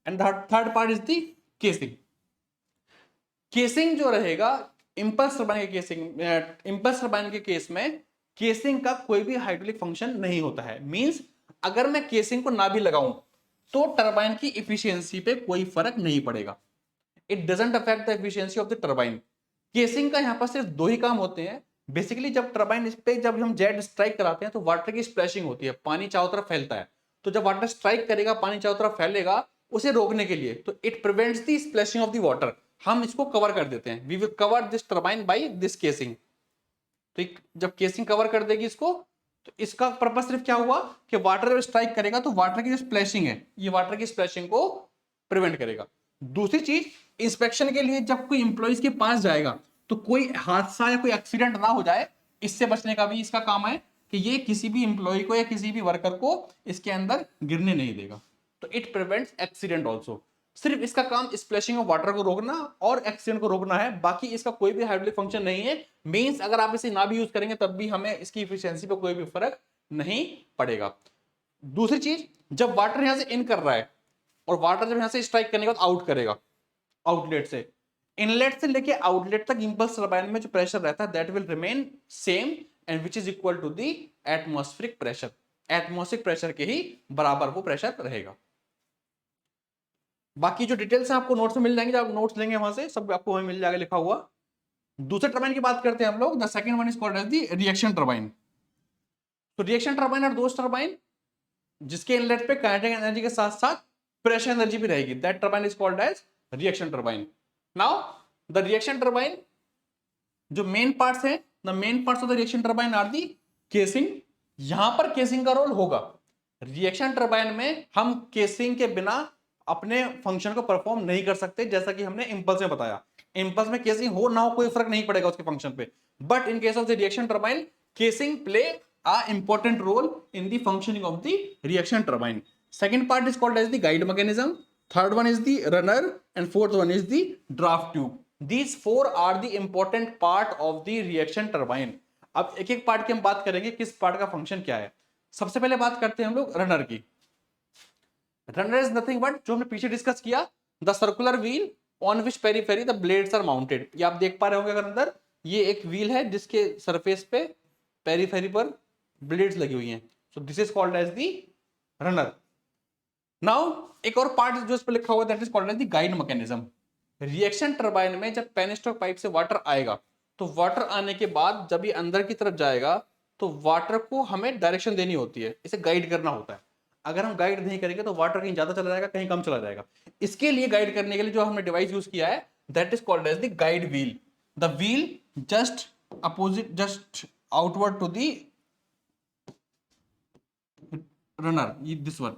And third part is the casing. Casing जो रहेगा इंपल्स टरबाइन के केसिंग, इंपल्स टरबाइन के केस में केसिंग का कोई भी हाइड्रोलिक फंक्शन नहीं होता है। मींस अगर मैं केसिंग को ना भी लगाऊं तो टरबाइन की इफिशियंसी पे कोई फर्क नहीं पड़ेगा। It doesn't affect the efficiency of the turbine. Casing का यहां पर सिर्फ दो ही काम होते हैं। बेसिकली जब टरबाइन इस पे, जब हम जेट स्ट्राइक कराते हैं तो वाटर की स्प्लैशिंग होती है, पानी चारों तरफ फैलता है। तो जब वाटर स्ट्राइक करेगा, पानी चारों तरफ फैलेगा, उसे रोकने के लिए, तो it prevents the splashing of the water. हम इसको कवर कर देते हैं, we will cover this turbine by this casing. तो जब केसिंग कवर कर देगी इसको, तो इसका पर्पस सिर्फ क्या हुआ कि वाटर जब स्ट्राइक करेगा तो वाटर की जो स्प्लैशिंग है, ये वाटर की स्प्लैशिंग को प्रिवेंट करेगा। दूसरी चीज, इंस्पेक्शन के लिए जब कोई इंप्लॉइज के पास जाएगा तो कोई हादसा या कोई एक्सीडेंट ना हो जाए, इससे बचने का भी इसका काम है कि ये किसी भी इंप्लॉय को या किसी भी वर्कर को इसके अंदर गिरने नहीं देगा। तो इट प्रिवेंट्स एक्सीडेंट ऑल्सो। सिर्फ इसका काम स्प्लैशिंग ऑफ वाटर को रोकना और एक्सीडेंट को रोकना है, बाकी इसका कोई भी हाइड्रोलिक फंक्शन नहीं है। मींस अगर आप इसे ना भी यूज करेंगे तब भी हमें इसकी इफिशियंसी पे कोई भी फर्क नहीं पड़ेगा। दूसरी चीज, जब वाटर यहां से इन कर रहा है और वाटर जब यहां से स्ट्राइक करने के बाद आउट करेगा आउटलेट से, इनलेट से लेके आउटलेट तक इंपल्स टरबाइन में जो प्रेशर रहता है that will remain same and which is equal to the atmospheric pressure. Atmospheric pressure के ही बराबर वो प्रेशर रहेगा। बाकी जो डिटेल्स हैं आपको नोट्स में मिल जाएंगे, जब आप नोट्स लेंगे वहां से सब आपको वहीं मिल जाएगा लिखा हुआ। दूसरे टरबाइन की बात करते हैं हम लोग। The second one is called as the reaction turbine. तो रिएक्शन टरबाइन और दोस्त टरबाइन जिसके इनलेट पे काइनेटिक एनर्जी के साथ साथ प्रेशर एनर्जी भी रहेगी, that turbine is called as reaction turbine. Now the reaction turbine जो मेन पार्ट्स हैं, the main parts of the reaction turbine are the casing. यहां पर केसिंग का रोल होगा। रिएक्शन टरबाइन में हम केसिंग के बिना अपने फंक्शन को परफॉर्म नहीं कर सकते, जैसा कि हमने इंपल्स में बताया। इंपल्स में केसिंग हो ना हो कोई फर्क नहीं पड़ेगा उसके फंक्शन पे, but in case of the reaction turbine casing play a important role in the functioning of the reaction turbine. Second part is called as the guide mechanism, third one is the runner, and fourth one is the draft tube. These four are the important part of the reaction turbine. अब एक एक part की हम बात करेंगे किस part का function क्या है। सबसे पहले बात करते हैं हम लोग रनर की। रनर इज नथिंग बट, जो हमने पीछे डिस्कस किया, the circular wheel on which periphery the blades are mounted. ये आप देख पा रहे होंगे अगर अंदर, ये एक व्हील है जिसके सरफेस पे पेरीफेरी पर ब्लेड्स लगी हुई हैं। So this is called as the runner. Now एक और पार्ट जो इस पर लिखा हुआ है that is called as the guide mechanism. Reaction turbine में जब पेनिस्टॉक पाइप से वाटर आएगा तो वाटर आने के बाद जब ये अंदर की तरफ जाएगा तो वाटर को हमें डायरेक्शन देनी होती है, इसे गाइड करना होता है। अगर हम गाइड नहीं करेंगे तो वाटर कहीं ज्यादा चला जाएगा, कहीं कम चला जाएगा। इसके लिए गाइड करने के लिए जो हमने डिवाइस यूज किया है that is called as the guide wheel. The wheel just opposite just outward to the runner, this one,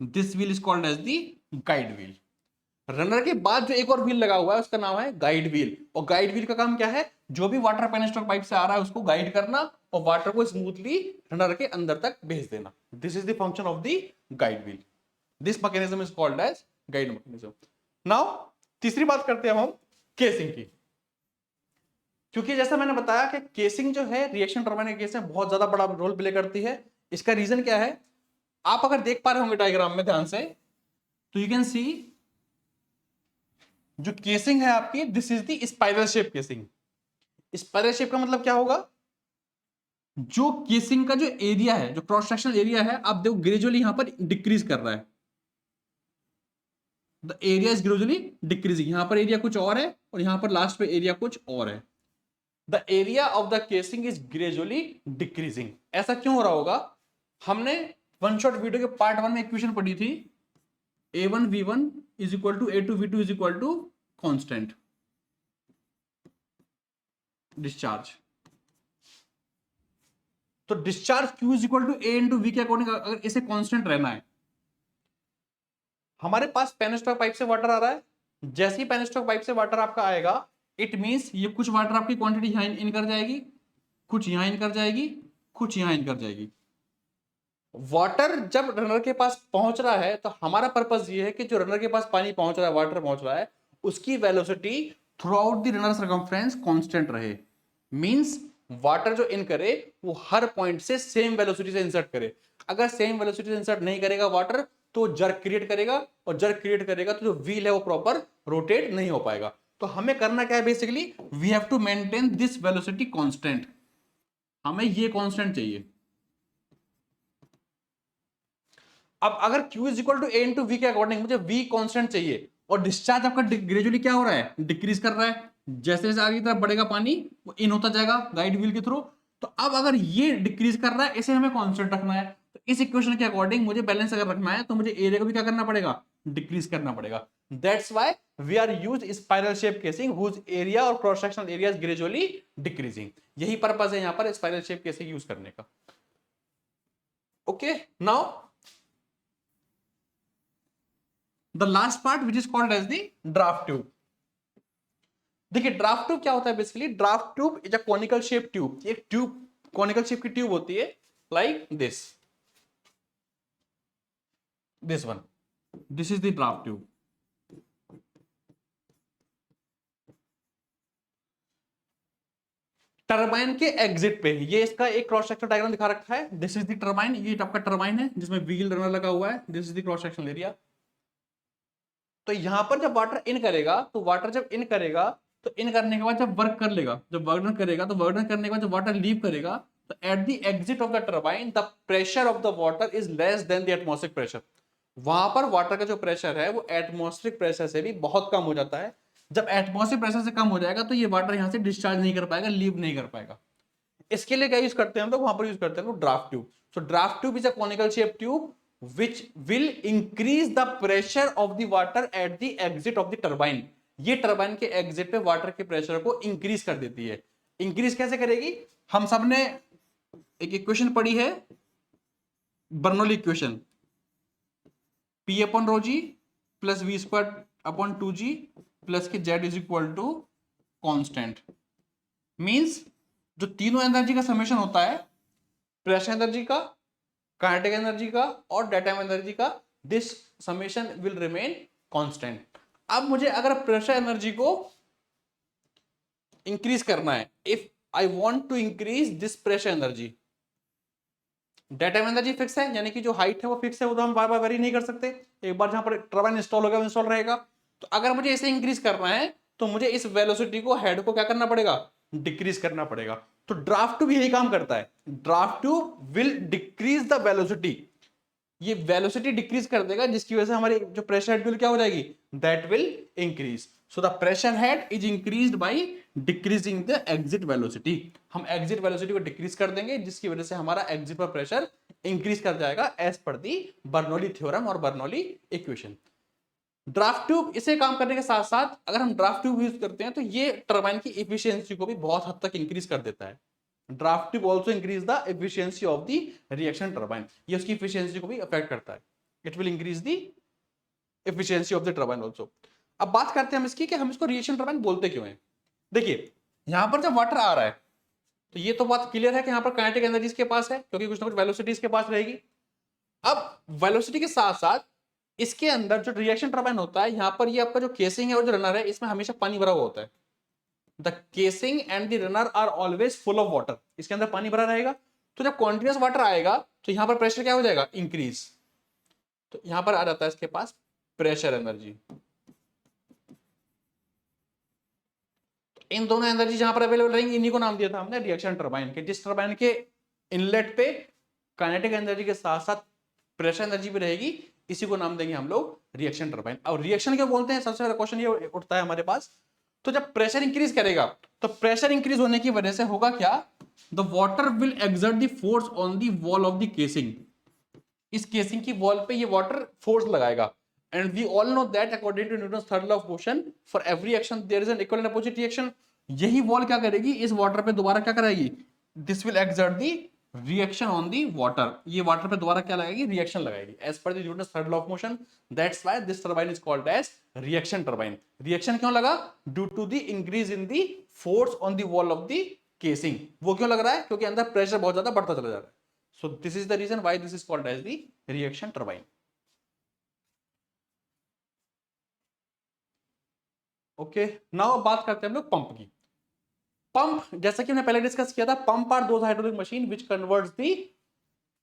this wheel is called as the guide wheel. Runner के बाद जो एक और व्हील लगा हुआ है उसका नाम है गाइड व्हील, और गाइड व्हील का काम क्या है, जो भी वाटर पेनिस्टॉक पाइप से आ रहा है उसको गाइड करना और वाटर को स्मूथली रनर के अंदर तक भेज देना. This is the function of the guide wheel. This mechanism is called as guide mechanism. Now तीसरी बात करते हैं हम केसिंग की, क्योंकि जैसा मैंने बताया कि केसिंग जो है रिएक्शन टर्बाइन के केस में बहुत ज्यादा बड़ा रोल प्ले करती है. इसका रीजन क्या है, आप अगर देख पा रहे होंगे डायग्राम में ध्यान से, तो यू कैन सी जो केसिंग है आपकी, this is the spiral shape casing. Spiral shape का मतलब क्या होगा, जो केसिंग का जो एरिया है, जो क्रॉस सेक्शनल एरिया है, आप देखो ग्रेजुअली यहां पर डिक्रीज कर रहा है. The area is gradually decreasing. यहां पर एरिया कुछ और है और यहां पर लास्ट पे एरिया कुछ और है. The area of the casing is gradually decreasing. ऐसा क्यों हो रहा होगा, हमने वन शॉट वीडियो के पार्ट 1 में इक्वेशन पढ़ी थी, A1V1 is equal to A2V2 is equal to constant discharge. तो discharge Q is equal to A into V के अकॉर्डिंग अगर इसे कांस्टेंट रहना है, हमारे पास पेनिस्टॉक पाइप से वाटर आ रहा है, जैसे ही पेनिस्टॉक पाइप से वाटर आपका आएगा, इट मींस ये कुछ वाटर आपकी क्वांटिटी यहां इन कर जाएगी, कुछ यहां इन कर जाएगी, कुछ यहां इन कर जाएगी. वाटर जब रनर के पास पहुंच रहा है तो हमारा पर्पस ये है कि जो रनर के पास पानी पहुंच रहा है, वाटर पहुंच रहा है, उसकी velocity through out the runner circumference constant रहे. मींस वाटर जो इन करे वो हर पॉइंट से सेम वेलोसिटी से इंसर्ट करे. अगर सेम वेलोसिटी से इंसर्ट नहीं करेगा वाटर, तो जर्क क्रिएट करेगा, और जर्क क्रिएट करेगा तो जो व्हील है वो प्रॉपर रोटेट नहीं हो पाएगा. तो हमें करना क्या है, basically we have to maintain this velocity constant. हमें ये कांस्टेंट चाहिए. अब अगर Q is equal to A into V के अकॉर्डिंग मुझे V कांस्टेंट चाहिए, और डिस्चार्ज आपका ग्रेजुअली क्या हो रहा है, डिक्रीज कर रहा है. जैसे जैसे आगे की तरफ बढ़ेगा पानी, वो इन होता जाएगा गाइड व्हील के थ्रू. तो अब अगर ये डिक्रीज कर रहा है, इसे हमें कांस्टेंट रखना है. तो इस इक्वेशन के अकॉर्डिंग मुझे बैलेंस अगर रखना है, तो मुझे एरिया को भी क्या करना पड़ेगा, डिक्रीज करना पड़ेगा. That's why we are use spiral shape casing whose area और cross sectional area is gradually decreasing. यही पर्पस है यहां पर स्पाइरल शेप केसिंग यूज करने का. Okay, now the last part which is called as the draft tube. देखिए draft tube क्या होता है, basically draft tube is a conical shape tube. एक ट्यूब कॉनिकल शेप की ट्यूब होती है, like this one. This is the draft tube. Turbine के exit पे, ये इसका एक क्रॉस सेक्शनल डायग्राम दिखा रखा है. दिस इज द टरबाइन, ये आपका टरबाइन है जिसमें व्हील रनर लगा हुआ है. This is the cross sectional area. तो यहां पर जब वाटर इन करेगा, तो वाटर जब इन करेगा, तो इन करने के बाद जब वर्क कर लेगा, जब वर्क करेगा, तो वर्क करने के बाद जब वाटर लीव करेगा, तो at the exit of the turbine the pressure of the water is less than the atmospheric pressure. वहां पर वाटर का जो प्रेशर है वो एटमॉस्फेरिक प्रेशर से भी बहुत कम हो जाता है. जब एटमॉस्फेरिक प्रेशर से कम हो जाएगा, तो ये वाटर यहां से डिस्चार्ज नहीं कर पाएगा, लीव नहीं कर पाएगा. इसके लिए क्या यूज करते हैं हम लोग, वहां पर यूज करते हैं draft tube. So draft tube is a conical shape tube which will increase the pressure of the water at the exit of the turbine. ये टरबाइन के एग्जिट पे वाटर के प्रेशर को इंक्रीज कर देती है. इंक्रीज कैसे करेगी, हम सब ने एक इक्वेशन पढ़ी है, Bernoulli equation, P upon rho G plus V square upon 2G plus के Z is equal to constant. Means जो तीनों एनर्जी का समेशन होता है, प्रेशर एनर्जी का, काइनेटिक एनर्जी का और डेटा एनर्जी का, this summation will remain constant. अब मुझे अगर प्रेशर एनर्जी को इंक्रीज करना है, if I want to increase this pressure energy, data energy fix है, यानी कि जो हाइट है वो फिक्स है, वो तो हम बार बार वेरी नहीं कर सकते. एक बार जहां पर टरबाइन इंस्टॉल होगा इंस्टॉल रहेगा. तो अगर मुझे इसे इंक्रीज करना है, तो मुझे इस वेलोसिटी को, हेड को क्या करना पड़ेगा, डिक्रीज करना पड़ेगा. तो ड्राफ्ट ट्यूब यही काम करता है. Draft tube will decrease the velocity. ये वेलोसिटी डिक्रीज कर देगा, जिसकी वजह से हमारी जो प्रेशर हेड विल क्या हो जाएगी, that will increase. So the pressure head is increased by decreasing the exit velocity. हम एग्जिट वेलोसिटी को डिक्रीज कर देंगे, जिसकी वजह से हमारा एग्जिट पर प्रेशर इंक्रीज कर जाएगा, एज पर दी बर्नौली थ्योरम और बर्नौली इक्वेशन. ड्राफ्ट ट्यूब इसे काम करने के साथ साथ अगर हम ड्राफ्ट ट्यूब यूज करते हैं तो ये टरबाइन की एफिशिएंसी को भी बहुत हद तक इंक्रीज कर देता है। Draft tube also increase the efficiency of the reaction turbine, ये उसकी एफिशिएंसी को भी अफेक्ट करता है। It will increase the efficiency of the turbine also. अब बात करते हैं हम इसकी कि हम इसको रिएक्शन टरबाइन बोलते क्यों हैं। देखिए यहां पर जब वाटर आ रहा है तो ये तो बात क्लियर है कि यहां पर काइनेटिक एनर्जी इसके पास है क्योंकि कुछ ना कुछ वेलोसिटी इसके पास रहेगी। अब वेलोसिटी के साथ साथ इसके अंदर जो रिएक्शन टरबाइन होता है, यहां पर ये आपका जो केसिंग है और जो रनर है, इसमें हमेशा पानी भरा हुआ होता है। The casing and the runner are always full of water, इसके अंदर पानी भरा रहेगा। तो जब कॉन्टिन्यूस वाटर आएगा तो यहां पर प्रेशर क्या हो जाएगा, इंक्रीज। तो यहां पर आ जाता है इसके पास प्रेशर एनर्जी। इन दोनों एनर्जी जहां पर अवेलेबल रहेंगी इन्हीं को नाम दिया था हमने रिएक्शन टरबाइन के। जिस टरबाइन के इनलेट पे काइनेटिक एनर्जी के साथ साथ प्रेशर एनर्जी भी रहेगी, इसी को नाम देंगे हम लोग रिएक्शन टरबाइन। और रिएक्शन क्यों बोलते हैं, सबसे पहला क्वेश्चन ये उठता है हमारे पास। तो जब प्रेशर इंक्रीज करेगा तो प्रेशर इंक्रीज होने की वजह से होगा क्या, the water will exert the force on the wall of the casing. इस केसिंग की वॉल पे ये वाटर फोर्स लगाएगा। And we all know that according to Newton's third law of motion, for every action there is an equal and opposite reaction. यही wall क्या करेगी, इस water पे दोबारा क्या कराएगी, this will exert the reaction on the water. ये water पे दोबारा क्या लगाएगी, रिएक्शन लगाएगी as per the Newton's third law of motion. That's why this turbine is called as reaction turbine. Reaction क्यों लगा, due to the increase in the force on the wall of the casing. वो क्यों लग रहा है, क्योंकि अंदर pressure बहुत ज्यादा बढ़ता चला जा रहा है। So this is the reason why this is called as the reaction turbine. Okay, now अब बात करते हैं हम लोग पंप की। पंप जैसा कि हमने पहले डिस्कस किया था, pump are those hydraulic machine which converts the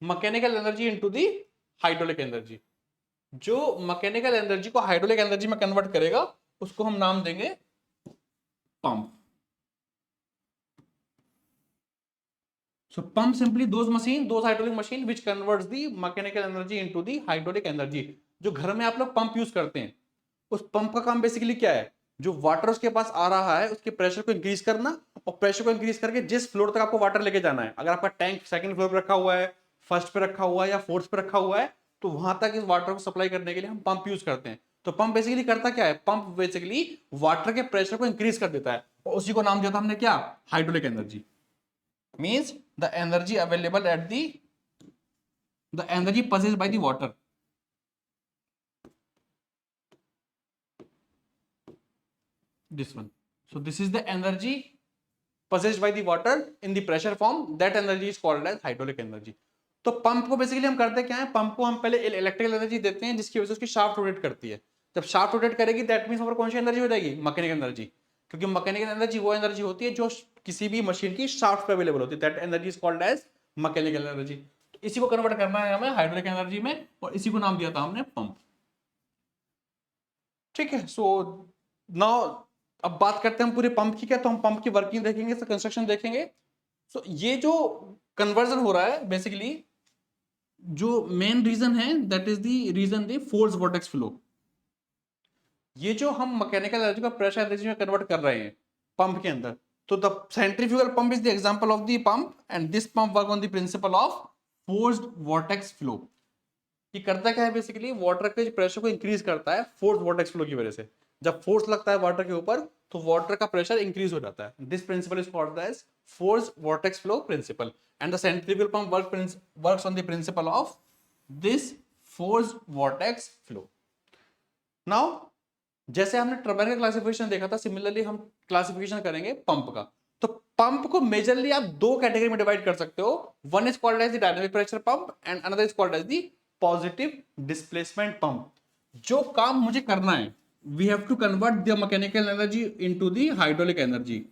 mechanical energy into the hydraulic energy. जो मैकेनिकल एनर्जी को हाइड्रोलिक एनर्जी में कन्वर्ट करेगा उसको हम नाम देंगे pump. So pump simply those hydraulic machine which converts the mechanical energy into the hydraulic energy। जो घर में आप लोग पंप यूज करते हैं, उस पंप का काम बेसिकली क्या है, जो वाटर उसके पास आ रहा है उसके प्रेशर को इंक्रीज करना, और प्रेशर को इंक्रीज करके जिस फ्लोर तक आपको वाटर लेके जाना है, अगर आपका टैंक सेकंड फ्लोर पे रखा हुआ है, फर्स्ट पे रखा हुआ है या फोर्थ पे रखा हुआ है, तो वहां तक इस वाटर को सप्लाई करने के लिए हम पंप यूज करते हैं। तो पंप बेसिकली करता क्या है, पंप बेसिकली वाटर के प्रेशर को इंक्रीज कर देता है, और उसी को नाम दिया था हमने क्या, hydraulic energy. means the energy available at the energy possessed by the water। this one, so this is the energy possessed by the water in the pressure form, that energy is called as hydraulic energy। तो pump को basically हम करते क्या है, pump को हम पहले electrical energy देते हैं जिसकी वजह से उसकी शाफ्ट रोटेट करती है। जब शाफ्ट रोटेट करेगी दैट मींस हमारे कौन सी एनर्जी हो जाएगी, मैकेनिकल एनर्जी। क्योंकि मैकेनिकल एनर्जी वो एनर्जी होती है जो किसी भी मशीन की शाफ्ट पे अवेलेबल होती है, that energy is called as mechanical energy. इसी को कन्वर्ट करना है हमें हाइड्रोलिक एनर्जी में, और इसी को नाम दिया था हमने पंप। ठीक है, सो नाउ अब बात करते हैं हम पूरे पंप की। क्या, तो हम पंप की वर्किंग देखेंगे, कंस्ट्रक्शन देखेंगे। सो ये जो कन्वर्जन हो रहा है बेसिकली, जो मेन रीजन है that is the reason the force vortex flow. ये जो हम मैकेनिकल एनर्जी को प्रेशर एनर्जी में कन्वर्ट कर रहे हैं पंप के अंदर, तो the centrifugal pump is the example of the pump, and this pump work on the principle of forced vortex flow. ये करता क्या है, बेसिकली वाटर के प्रेशर को इंक्रीज करता है फोर्स वोर्टेक्स फ्लो की वजह से। जब फोर्स लगता है वाटर के ऊपर तो वाटर का प्रेशर इंक्रीज हो जाता है। This principle is called as force vortex flow principle, and the centrifugal pump works on the principle of this force vortex flow. Now जैसे हमने टरबाइन का क्लासिफिकेशन देखा था, सिमिलरली हम क्लासिफिकेशन करेंगे पंप का। तो पंप को मेजरली आप दो कैटेगरी में डिवाइड कर सकते हो। One is called as the dynamic pressure pump and another is called as the positive displacement pump. जो काम मुझे करना है, we have to convert the mechanical energy into the hydraulic energy.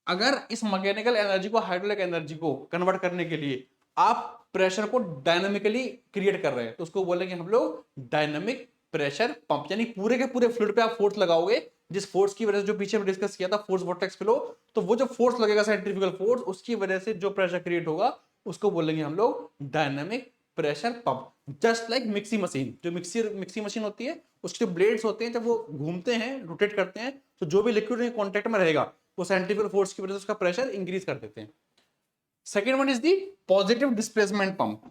अगर इस मैकेनिकल एनर्जी को हाइड्रोलिक एनर्जी को convert करने के लिए आप प्रेशर को डायनामिकली क्रिएट कर रहे हैं, तो उसको बोलेंगे हम लोग डायनामिक प्रेशर पंप। यानी पूरे के पूरे फ्लूइड पे आप फोर्स लगाओगे, जिस फोर्स की वजह से, जो पीछे में डिस्कस किया था फोर्स वोर्टेक्स फ्लो, तो वो जो फोर्स लगेगा सेंट्रीफ्यूगल फोर्स, उसकी वजह से जो प्रेशर क्रिएट होगा उसको बोलेंगे हम लोग dynamic pressure pump. Just like mixie machine, जो मिक्सी मशीन होती है, उसके जो ब्लेड्स होते हैं जब वो घूमते हैं, रोटेट करते हैं, तो जो भी लिक्विड कांटेक्ट में रहेगा वो सेंट्रीफ्यूगल फोर्स की वजह से उसका प्रेशर इंक्रीज कर देते हैं। Second one is the positive displacement pump.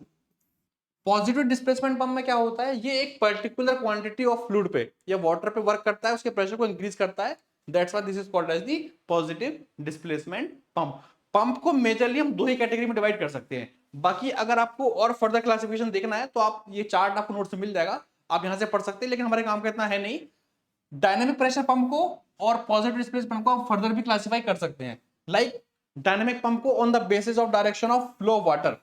Positive displacement pump में क्या होता है, ये एक पर्टिकुलर क्वांटिटी ऑफ फ्लूइड पे या वाटर पे वर्क करता है, उसके प्रेशर को इंक्रीज करता है, that's why this is called as the positive displacement pump. Pump को मेजरली हम दो ही कैटेगरी में डिवाइड कर सकते हैं, बाकी अगर आपको और फर्दर क्लासिफिकेशन देखना है तो आप ये चार्ट आपको नोट्स में मिल जाएगा, आप यहां से पढ़ सकते हैं, लेकिन हमारे काम का इतना है नहीं। डायनेमिक प्रेशर पंप को और पॉजिटिव डिस्प्लेसमेंट को आप फर्दर भी क्लासिफाई कर सकते हैं। लाइक डायनेमिक पंप को on the basis of direction of flow of water,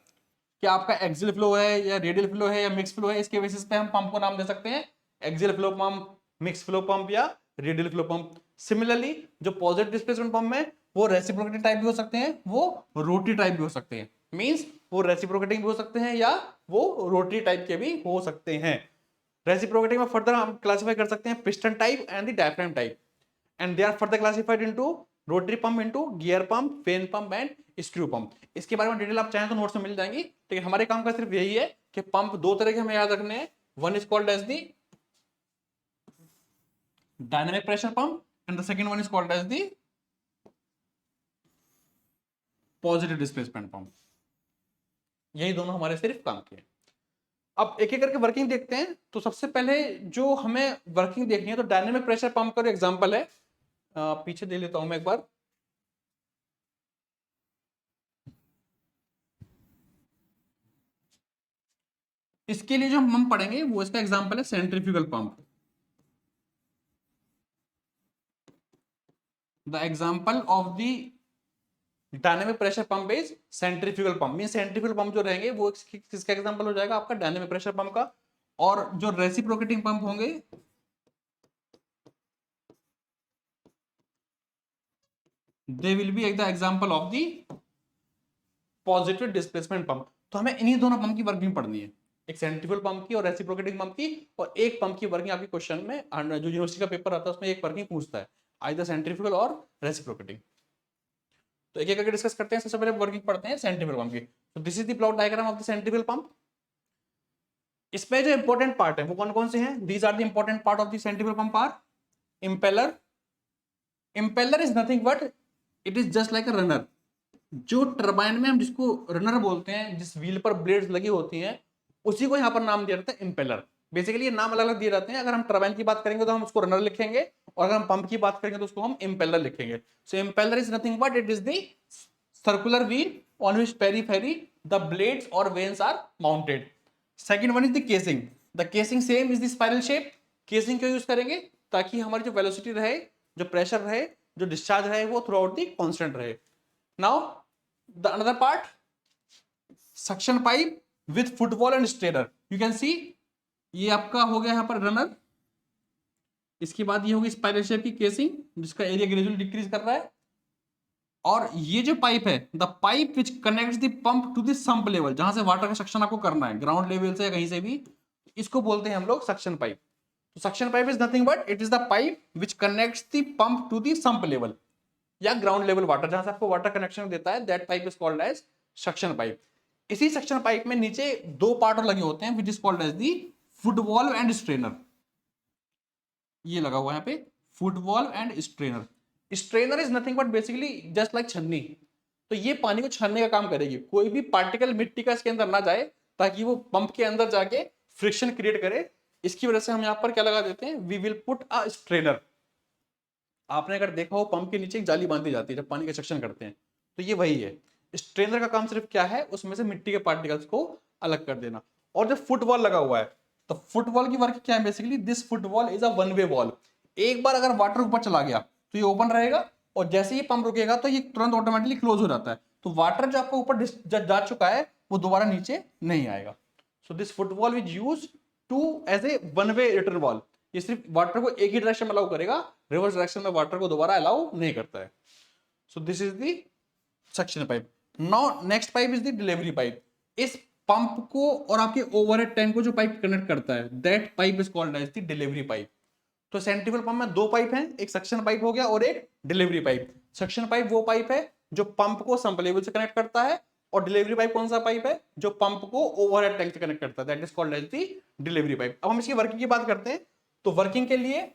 कि आपका एक्सियल फ्लो है या रेडियल फ्लो है या मिक्स फ्लो है, इसके बेसिस पे हम पंप को नाम दे सकते हैं axial flow pump, mix flow pump या रेडियल फ्लो पंप। सिमिलरली जो पॉजिटिव डिस्प्लेसमेंट पंप है वो रेसिप्रोकेटिंग टाइप भी हो सकते हैं, वो रोटरी टाइप भी हो सकते हैं, मींस वो रेसिप्रोकेटिंग भी हो सकते हैं या वो रोटरी टाइप के भी हो सकते हैं। रेसिप्रोकेटिंग में फर्दर हम क्लासिफाई कर सकते हैं piston type and the diaphragm type, and they are further classified into rotary pump, into gear pump, vane pump and screw pump. इसके बारे में डिटेल आप चाहें तो नोट्स में मिल जाएंगी, लेकिन हमारे काम का सिर्फ यही है कि पंप दो तरह के हमें याद रखने हैं, one is called as the dynamic pressure pump and the second one is called as the positive displacement pump. यही दोनों हमारे सिर्फ काम के हैं। अब एक एक करके वर्किंग देखते हैं। तो सबसे पहले जो हमें वर्किंग देखनी है, तो डायनेमिक प्रेशर पंप का एग्जांपल है, पीछे दे लेता हूं मैं एक बार। इसके लिए जो हम पढ़ेंगे वो इसका एग्जांपल है centrifugal pump. The example of the dynamic pressure pump is centrifugal pump. Mean centrifugal pump जो रहेंगे वो किसका एग्जांपल हो जाएगा, आपका डायनेमिक प्रेशर पंप का। और जो रेसिप्रोकेटिंग पंप होंगे they will be the example of the positive displacement pump. तो हमें इन्हीं दोनों पंप की वर्किंग पढ़नी है, एक सेंट्रीफ्यूगल पंप की और रेसिप्रोकेटिंग पंप की, और एक पंप की वर्किंग आपकी क्वेश्चन में जो यूनिवर्सिटी का पेपर आता है उसमें एक वर्किंग पूछता है, आइदर सेंट्रीफ्यूगल और रेसिप्रोकेटिंग। तो एक एक करके डिस्कस करते हैं। सबसे पहले वर्किंग पढ़ते हैं सेंट्रीफ्यूगल पंप की। तो this is the plot diagram of the centrifugal pump. इसमें जो इंपॉर्टेंट पार्ट है वो कौन कौन से हैं, these are the important part of the centrifugal pump are impeller. Impeller is nothing but it is just like a runner. जो turbine में हम जिसको रनर बोलते हैं, जिस व्हील पर ब्लेड्स लगी होती हैं, उसी को यहाँ पर नाम दिया जाता है इम्पेलर। बेसिकली ये नाम अलग अलग दिए जाते हैं। अगर हम टरबाइन की बात करेंगे तो हम उसको रनर लिखेंगे, और अगर हम पंप की बात करेंगे तो उसको हम इम्पेलर लिखेंगे। So impeller is nothing but it is the circular wheel on which periphery the blades और vanes are mounted. Second one is the casing. The casing same is the spiral shape. Casing क्यों use करेंगे, ताकि हमारी जो velocity रहे, जो pressure रहे, जो डिस्चार्ज रहे, वो थ्रू आउट दी कॉन्स्टेंट रहे। Now the another part suction pipe with football and strainer. You can see ये आपका हो गया यहाँ पर रनर, इसके बाद ये होगी स्पाइरल शेप की केसिंग जिसका एरिया ग्रेजुअली डिक्रीज कर रहा है, और ये जो पाइप है the pipe which connects the pump to the sump level, जहां से वाटर का सक्शन आपको करना है ग्राउंड लेवल से या कहीं से भी, इसको बोलते हैं हम लोग सक्शन पाइप। तो suction pipe is nothing but it is the pipe which connects the pump to the sump level या ग्राउंड लेवल वाटर, जहां से आपको वाटर कनेक्शन देता है, that pipe is called as suction pipe. इसी suction pipe में नीचे दो पार्ट और लगे होते हैं which is called as the foot valve and strainer. ये लगा हुआ है यहाँ पे foot valve and strainer. Strainer is nothing but basically just like छन्नी। तो ये पानी को छानने का काम करेगी, कोई भी पार्टिकल मिट्टी का इसके अंदर ना जाए, ताकि वो पंप के अंदर जाके फ्रिक्शन क्रिएट करे। इसकी वजह से हम यहाँ पर क्या लगा देते हैं, we will put a strainer. आपने अगर देखा हो पंप के नीचे एक जाली बांधी जाती है जब पानी का सक्शन करते हैं, तो ये वही है। स्ट्रेनर का काम सिर्फ क्या है, उसमें से मिट्टी के पार्टिकल्स को अलग कर देना। और जो फुटबॉल लगा हुआ है, तो फुटबॉल की वर्क क्या है, basically this foot valve is a one way wall. एक बार अगर वाटर ऊपर चला गया तो ये ओपन रहेगा, और जैसे ही पंप रुकेगा तो ये तुरंत ऑटोमेटिकली क्लोज हो जाता है। तो वाटर जो आपको ऊपर जा चुका है वो दोबारा नीचे नहीं आएगा। So this foot valve is use to as a one way return valve. ये सिर्फ वाटर को एक ही डायरेक्शन में अलाउ करेगा, रिवर्स डायरेक्शन में वाटर को दोबारा अलाउ नहीं करता है। So this is the suction pipe. Now next pipe is the delivery pipe. इस पंप को और आपके ओवरहेड टैंक को जो पाइप कनेक्ट करता है, that pipe is called as the delivery pipe. तो सेंट्रीफ्यूगल पंप में दो पाइप हैं, एक सक्शन पाइप हो गया और एक डिलीवरी पाइप। सक्शन पाइप वो पाइप है जो पंप को सम्प लेवल से कनेक्ट करता है, और डिलीवरी पाइप कौन सा पाइप है, जो पंप को ओवरहेड टैंक से कनेक्ट करता है, that is called as the delivery pipe. अब हम इसकी वर्किंग की बात करते हैं। तो वर्किंग के लिए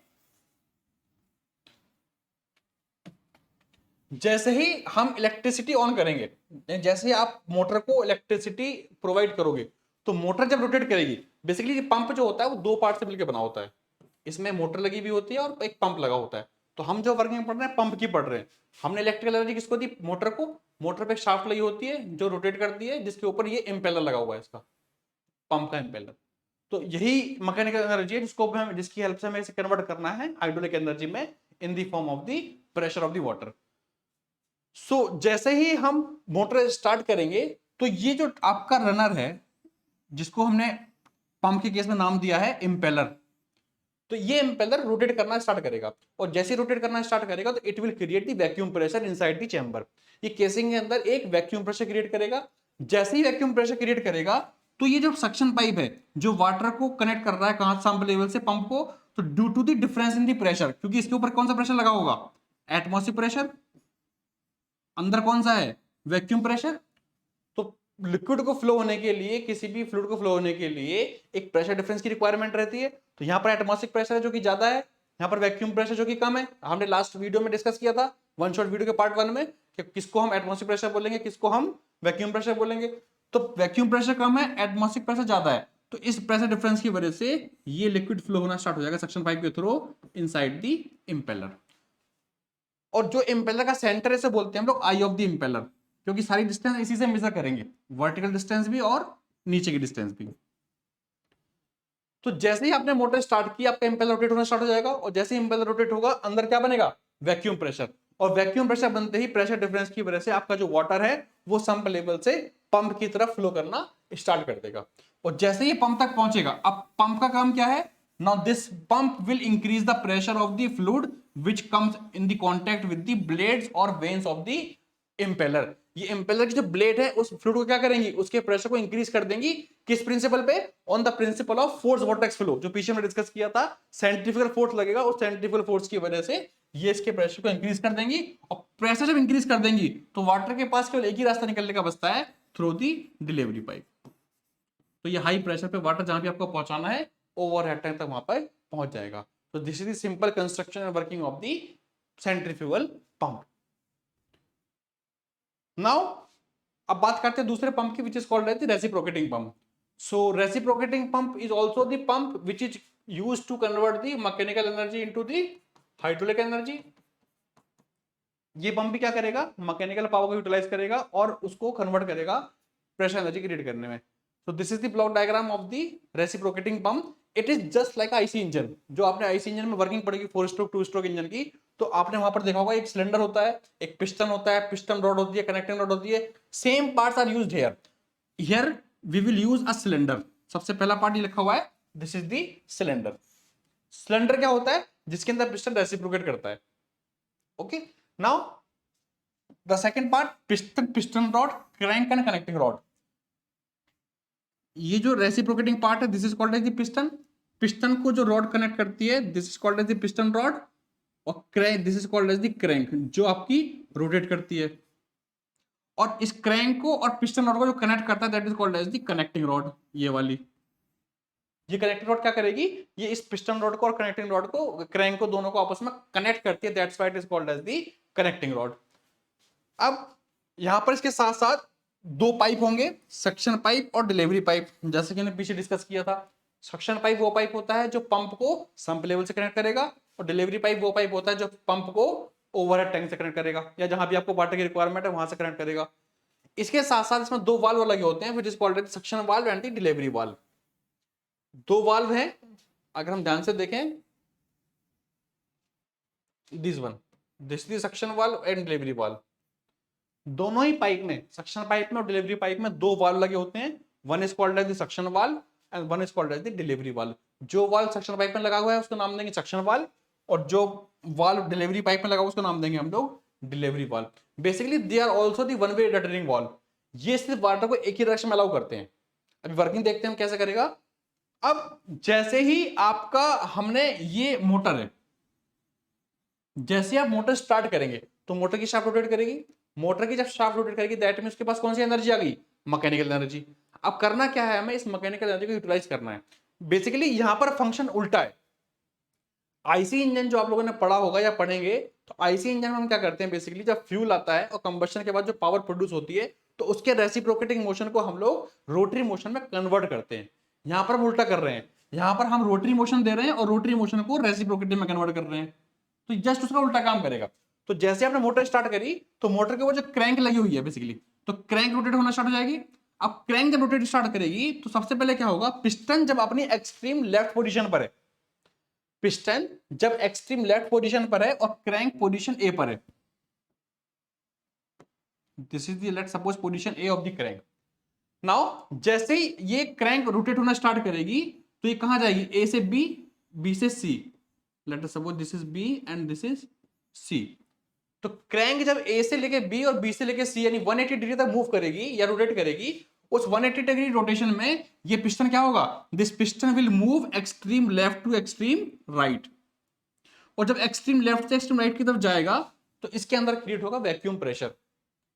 जैसे ही हम इलेक्ट्रिसिटी ऑन करेंगे, जैसे ही आप मोटर को इलेक्ट्रिसिटी प्रोवाइड करोगे, तो मोटर जब रोटेट करेगी, बेसिकली पंप जो होता है वो दो पार्ट से मिलकर बना होता है, इसमें मोटर लगी हुई होती है और एक पंप लगा होता है। तो हम जो वर्किंग पढ़ रहे हैं पंप की पढ़ रहे हैं। हमने इलेक्ट्रिकल एनर्जी किसको दी? मोटर को। मोटर पे एक शाफ्ट लगी होती है जो रोटेट करती है, जिसके ऊपर ये इंपेलर लगा हुआ है, इसका पंप का इंपेलर। तो यही मैकेनिकल एनर्जी है जिसको हम, जिसकी हेल्प से हमें इसे कन्वर्ट करना है हाइड्रोलिक एनर्जी में in the form of the pressure of the water. So जैसे ही हम मोटर स्टार्ट करेंगे तो ये जो आपका रनर है, जिसको हमने पंप के केस में नाम दिया है इंपेलर, तो ये इंपेलर रोटेट करना स्टार्ट करेगा, और जैसे ही रोटेट करना स्टार्ट करेगा तो it will create the vacuum pressure inside the chamber. ये केसिंग के अंदर एक वैक्यूम प्रेशर क्रिएट करेगा। जैसे ही वैक्यूम प्रेशर क्रिएट करेगा तो ये जो सक्शन पाइप है जो वाटर को कनेक्ट कर रहा है कहां, सैंपल लेवल से पंप को, तो due to the difference in the pressure, क्योंकि इसके ऊपर कौन सा प्रेशर लगा होगा? Atmospheric pressure. अंदर कौन सा है? Vacuum pressure. तो लिक्विड को फ्लो होने के लिए, किसी भी फ्लूइड को फ्लो होने के लिए एक प्रेशर डिफरेंस की रिक्वायरमेंट रहती है। तो यहाँ पर एटमॉस्फेरिक प्रेशर है जो कि ज्यादा है, यहाँ पर वैक्यूम प्रेशर जो कि कम है। हमने लास्ट वीडियो में डिस्कस किया था, वन शॉट वीडियो के पार्ट 1 में, कि किसको हम एटमॉस्फेरिक प्रेशर बोलेंगे, किसको हम वैक्यूम प्रेशर बोलेंगे। तो वैक्यूम प्रेशर कम है, एटमॉस्फेरिक प्रेशर ज्यादा है, तो इस प्रेशर डिफरेंस की वजह से ये लिक्विड फ्लो होना स्टार्ट हो जाएगा सक्शन पाइप के थ्रू इनसाइड द इंपेलर। और जो इंपेलर का सेंटर है इसे बोलते हैं हम लोग आई ऑफ द इंपेलर, क्योंकि सारी डिस्टेंस इसी से मेजर करेंगे, वर्टिकल डिस्टेंस भी और नीचे की डिस्टेंस भी। तो जैसे ही आपने मोटर स्टार्ट की आपका इंपेलर रोटेट होना स्टार्ट हो जाएगा, और जैसे ही इंपेलर रोटेट होगा अंदर क्या बनेगा? Vacuum pressure. और वैक्यूम प्रेशर बनते ही प्रेशर डिफरेंस की वजह से आपका जो वाटर है वो सम्प लेवल से पंप की तरफ फ्लो करना स्टार्ट कर देगा। और जैसे ही पंप तक पहुंचेगा, अब पंप का काम क्या है? Now this pump will increase the pressure of the fluid which comes in the contact with the blades और वेन्स ऑफ द इंपेलर। ये इंपेलर की जो ब्लेड है उस फ्लूइड को क्या करेंगी? उसके प्रेशर को इंक्रीज कर देंगी। किस प्रिंसिपल पे? On the principle of force vortex flow, जो पीछे में डिस्कस किया था। सेंट्रीफ्यूगल फोर्स लगेगा, उस सेंट्रीफ्यूगल फोर्स की वजह से ये इसके प्रेशर को इंक्रीज कर देंगी। और प्रेशर जब इंक्रीज कर देंगी तो वाटर के पास केवल एक ही रास्ता निकलने का बचता है, थ्रू दी डिलीवरी पाइप। तो ये हाई प्रेशर पे वाटर जहां भी आपको पहुंचाना है ओवर हेड टैंक तक वहां पर पहुंच जाएगा। तो this is the simple construction and working of the centrifugal pump. Now अब बात करते हैं दूसरे पंप की, which is called as the reciprocating pump. So reciprocating pump is also the pump which is used to convert the mechanical energy into the hydraulic energy. ये pump भी क्या करेगा? मैकेनिकल पावर को यूटिलाइज करेगा और उसको convert करेगा pressure energy create करने में। So this is the block diagram of the reciprocating pump. It is just like IC engine. जो आपने IC इंजन में वर्किंग पड़ेगी 4 स्ट्रोक 2 स्ट्रोक इंजन की, तो आपने वहां पर देखा होगा एक सिलेंडर होता है, एक पिस्टन होता है, पिस्टन रॉड होती है, कनेक्टिंग रॉड होती है। Same parts are used here. Here we will use a cylinder. सबसे पहला पार्ट ये लिखा हुआ है, this is the cylinder. Cylinder क्या होता है? जिसके अंदर पिस्टन रेसिप्रोकेट करता है। Okay, now the second part, piston, piston rod, crank and connecting rod. ये जो रेसिप्रोकेटिंग पार्ट है, this is called as the piston. Piston को जो रॉड कनेक्ट करती है, this is called as the piston rod. और crank, this is called as the crank, जो आपकी रोटेट करती है। और इस क्रैंक को और पिस्टन रॉड को जो कनेक्ट करता है, that is called as the connecting rod. ये वाली, ये कनेक्टिंग रॉड क्या करेगी? ये इस पिस्टन रॉड को और कनेक्टिंग रॉड को, क्रैंक को, दोनों को आपस में कनेक्ट करती है। That's why it is called as the connecting rod. अब यहां पर इसके साथ साथ दो पाइप होंगे, सक्शन पाइप और डिलीवरी पाइप। जैसे कि हमने पीछे डिस्कस किया था, सक्शन पाइप वो पाइप होता है जो पंप को सम्प लेवल से कनेक्ट करेगा, और डिलीवरी पाइप वो पाइप होता है जो पंप को ओवरहेड टैंक से कनेक्ट करेगा, या जहां भी आपको वाटर की रिक्वायरमेंट है वहां से कनेक्ट करेगा। इसके साथ साथ इसमें दो वाल्व लगे होते हैं, which is called suction valve and the delivery valve. दो वाल्व हैं, अगर हम ध्यान से देखें, this one, this is suction valve and delivery valve. दोनों ही पाइप में, सक्शन पाइप में और डिलीवरी पाइप में दो वाल्व लगे होते हैं। One is called as the suction valve and one is called as the delivery valve. जो वाल्व सक्शन पाइप में लगा हुआ है उसको नाम देंगे सक्शन वाल्व, और जो वाल्व डिलीवरी पाइप में लगा हुआ उसको नाम देंगे हम लोग delivery valve. Basically they are also the one way returning valve. ये सिर्फ वाटर को एक ही डायरेक्शन में अलाउ करते हैं। अभी वर्किंग देखते हैं हम कैसे करेगा। अब जैसे ही आपका, हमने ये मोटर है, जैसे आप मोटर स्टार्ट करेंगे तो मोटर की शाफ्ट रोटेट करेगी। मोटर की जब शाफ्ट रोटेट करेगी, दैट मींस उसके पास कौन सी एनर्जी आ गई? Mechanical energy. अब करना क्या है? हमें इस मैकेनिकल एनर्जी को यूटिलाइज करना है। बेसिकली यहां पर फंक्शन उल्टा है। आईसी इंजन जो आप लोगों ने पढ़ा होगा या पढ़ेंगे, तो आईसी इंजन में हम क्या करते हैं? बेसिकली जब फ्यूल आता है और कंबशन के बाद जो पावर प्रोड्यूस होती है तो उसके रेसिप्रोकेटिंग मोशन को हम लोग रोटरी मोशन में कन्वर्ट करते हैं। यहां पर हम उल्टा कर रहे हैं, यहां पर हम रोटरी मोशन दे रहे हैं और रोटरी मोशन को रेसिप्रोकेटिंग में कन्वर्ट कर रहे हैं, तो जस्ट उसका उल्टा काम करेगा। तो जैसे आपने मोटर स्टार्ट करी तो मोटर के वो जो क्रैंक लगी हुई है बेसिकली, तो क्रैंक रोटेट होना स्टार्ट हो जाएगी। अब क्रैंक जब रोटेट स्टार्ट करेगी तो सबसे पहले क्या होगा, पिस्टन जब अपनी एक्सट्रीम लेफ्ट पोजीशन पर है, पिस्टन जब एक्सट्रीम लेफ्ट पोजीशन पर है और क्रैंक पोजीशन ए पर है, this is the let's suppose position A of the crank. Now जैसे ही ये क्रैंक रोटेट होना स्टार्ट करेगी तो ये कहां जाएगी, ए से बी, बी से C, let us suppose this is B and this is C. तो क्रैंक जब ए से लेके बी और बी से लेके सी यानी 180 डिग्री तक मूव करेगी या रोटेट करेगी, उस 180 डिग्री रोटेशन में ये पिस्टन क्या होगा, this piston will move extreme left to extreme right, और जब एक्सट्रीम लेफ्ट से एक्सट्रीम राइट की तरफ जाएगा तो इसके अंदर क्रिएट होगा वैक्यूम प्रेशर।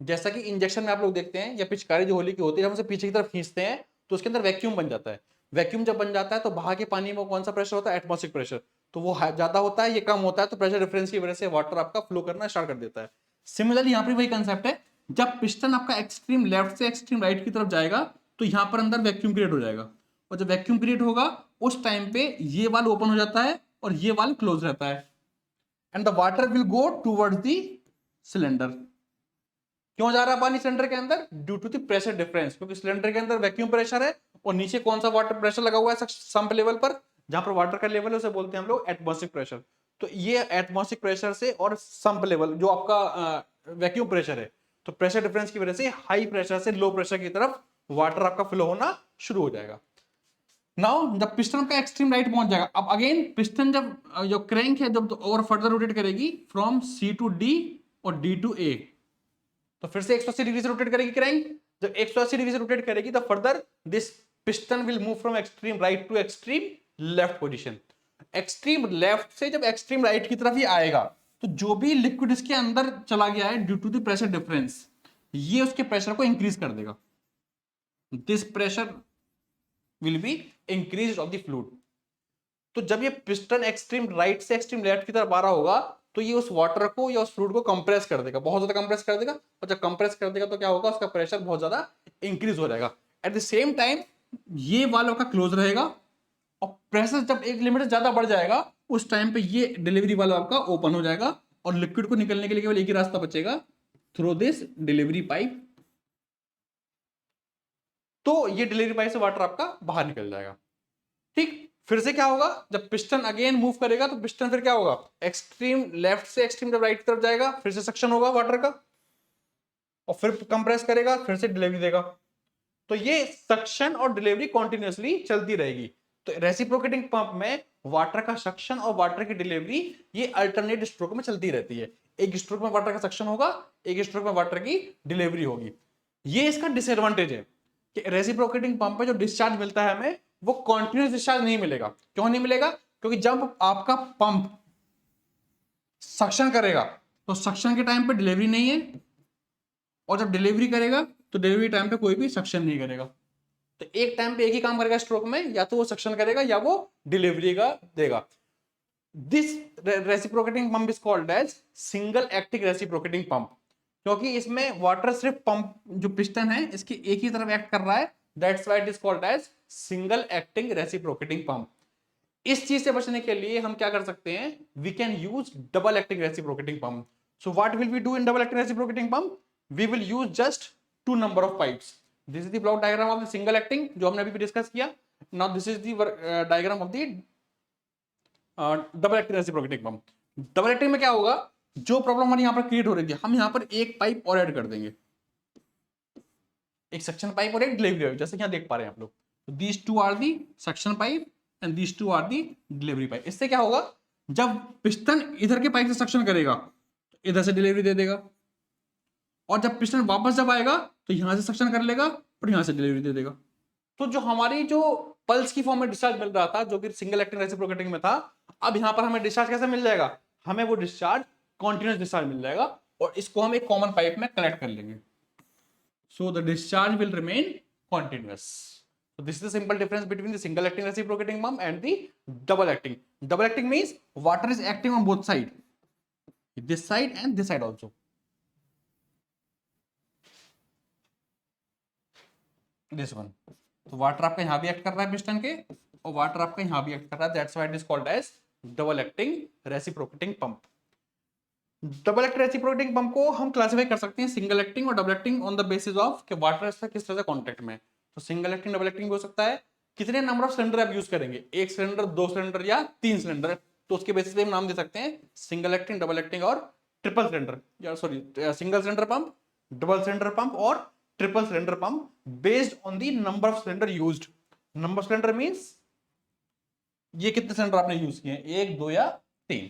जैसा कि इंजेक्शन में आप लोग देखते हैं या पिचकारी जो होली की होती है, हम उसे पीछे की तरफ खींचते हैं तो उसके अंदर वैक्यूम बन जाता है। वैक्यूम जब बन जाता है तो बाहर के पानी में कौन सा प्रेशर होता है, एटमॉस्फेरिक प्रेशर, तो वो ज्यादा होता है, ये कम होता है, तो प्रेशर डिफरेंस की वजह से वाटर आपका फ्लो करना स्टार्ट कर देता है। सिमिलरली यहाँ पर वही कंसेप्ट है, जब पिस्टन आपका एक्सट्रीम लेफ्ट से एक्सट्रीम राइट की तरफ जाएगा तो यहाँ पर अंदर वैक्यूम क्रिएट हो जाएगा, और जब वैक्यूम क्रिएट होगा उस टाइम पे ये वाल ओपन हो जाता है और ये वाल क्लोज रहता है, and the water will go towards the cylinder. क्यों जा रहा है पानी सिलेंडर के अंदर, due to the pressure difference, क्योंकि सिलेंडर के अंदर वैक्यूम प्रेशर है और नीचे कौन सा वाटर प्रेशर लगा हुआ है संप लेवल पर, जहां पर वाटर का लेवल है उसे बोलते हैं हम लोग एटमॉस्फेरिक प्रेशर। तो ये एटमॉस्फेरिक प्रेशर से और संप लेवल जो आपका वैक्यूम प्रेशर है, तो प्रेशर डिफरेंस की वजह से हाई प्रेशर से लो प्रेशर की तरफ वाटर आपका फ्लो होना शुरू हो जाएगा। नाउ जब पिस्टन का एक्सट्रीम राइट पहुंच जाएगा, अब अगेन पिस्टन जब जो क्रैंक है जब और फर्दर रोटेट करेगी फ्रॉम सी टू डी और डी टू ए, तो फिर से 180 डिग्री से रोटेट करेगी क्रैंक। जब 180 डिग्री से रोटेट करेगी तो further this piston will move from extreme right to extreme left position. Extreme left से जब एक्सट्रीम राइट की तरफ ही आएगा तो जो भी लिक्विड इसके अंदर चला गया है due to the pressure difference, ये उसके प्रेशर को इंक्रीज कर देगा। This pressure will be increase of the fluid. तो जब ये पिस्टन एक्सट्रीम राइट से एक्सट्रीम लेफ्ट की तरफ आ रहा होगा तो ये उस वाटर को या उस फ्लूइड को कंप्रेस कर देगा, बहुत ज्यादा कंप्रेस कर देगा, और जब कंप्रेस कर देगा तो क्या होगा, उसका प्रेशर बहुत ज्यादा इंक्रीज हो जाएगा। एट द सेम टाइम ये वाल्व का क्लोज रहेगा, और प्रेशर जब एक लिमिट से ज्यादा बढ़ जाएगा उस टाइम पे ये डिलीवरी वाल्व आपका ओपन हो जाएगा और लिक्विड को निकलने के लिए केवल एक ही रास्ता बचेगा, थ्रू दिस डिलीवरी पाइप। तो ये डिलीवरी पाइप से वाटर आपका बाहर निकल जाएगा। ठीक, फिर से क्या होगा, जब पिस्टन अगेन मूव करेगा तो पिस्टन फिर क्या होगा, एक्सट्रीम लेफ्ट से एक्सट्रीम जब राइट की तरफ जाएगा फिर से सक्शन होगा वाटर का, और फिर कंप्रेस करेगा, फिर से डिलीवरी देगा। तो ये सक्शन और डिलीवरी कॉन्टिन्यूसली चलती रहेगी। तो रेसिप्रोकेटिंग पंप में वाटर का सक्शन और वाटर की डिलीवरी ये अल्टरनेट स्ट्रोक में चलती रहती है। एक स्ट्रोक में वाटर का सक्शन होगा, एक स्ट्रोक में वाटर की डिलीवरी होगी। ये इसका डिसएडवांटेज है कि रेसिप्रोकेटिंग पंप में जो डिस्चार्ज मिलता है हमें वो कॉन्टिन्यूस डिस्चार्ज नहीं मिलेगा। क्यों नहीं मिलेगा, क्योंकि जब आपका पंप सक्शन करेगा तो सक्शन के टाइम पे डिलीवरी नहीं है, और जब डिलीवरी करेगा तो डिलीवरी टाइम पे कोई भी सक्शन नहीं करेगा। तो एक टाइम पे एक ही काम करेगा स्ट्रोक में, या तो वो सक्शन करेगा या वो डिलीवरी का देगा। This reciprocating pump is called as single acting reciprocating pump, क्योंकि इसमें वाटर सिर्फ पंप जो पिस्टन है इसकी एक ही तरफ एक्ट कर रहा है, that's why it is called as single acting reciprocating pump. इस चीज से बचने के लिए हम क्या कर सकते हैं, we can use double acting reciprocating pump. So what will we do in double acting reciprocating pump, we will use just 2 number of pipes. This is the block diagram of the single acting जो हमने अभी discuss किया। Now this is the diagram of the double acting reciprocating pump. Double acting में क्या होगा, जो problem हमारी यहाँ पर क्रिएट हो रही थी, हम यहाँ पर एक पाइप और ऐड कर देंगे, एक सक्शन पाइप और एक डिलीवरी पाइप, जैसे कि यहाँ देख पा रहे हैं आप लोग। तो these two are the suction pipe and these two are the delivery pipe. इससे क्या होगा, जब पिस्टन इधर के पाइप से सक्शन करेगा तो इधर से डिलीवरी दे देगा, और जब पिस्टन वापस जब आएगा तो यहां से सक्शन कर लेगा और यहां से डिलीवरी दे देगा। तो जो हमारी जो पल्स की फॉर्म में डिस्चार्ज मिल रहा था जो कि सिंगल एक्टिंग रेसिप्रोकेटिंग में था, अब यहां पर हमें डिस्चार्ज कैसे मिल जाएगा, हमें वो डिस्चार्ज कॉन्टिन्यूस डिस्चार्ज मिल जाएगा, और इसको हम एक कॉमन पाइप में कनेक्ट कर लेंगे। So the discharge will remain continuous. So this is the simple difference between the single acting reciprocating pump and the double acting. Double acting means water is acting on both sides, this side and this side also. This one. तो water आपका यहाँ भी act कर रहा है piston के, और water आपका यहाँ भी एक्ट कर रहा है, that's why it is called as double acting reciprocating pump. Double acting reciprocating pump को हम क्लासिफाई कर सकते हैं सिंगल एक्टिंग और double acting on the basis of कि वाटर से किस तरह से कॉन्टेक्ट में। तो सिंगल एक्टिंग डबल एक्टिंग हो सकता है, कितने नंबर ऑफ सिलेंडर आप यूज करेंगे, एक सिलेंडर, दो सिलेंडर या तीन सिलेंडर, तो उसके बेसिस पे हम नाम दे सकते हैं सिंगल एक्टिंग, डबल एक्टिंग और ट्रिपल सिलेंडर, या sorry single cylinder pump, double cylinder pump और triple cylinder pump based on the number of cylinder used. Number of cylinder means ये कितने सिलेंडर आपने यूज किए, एक, दो या तीन।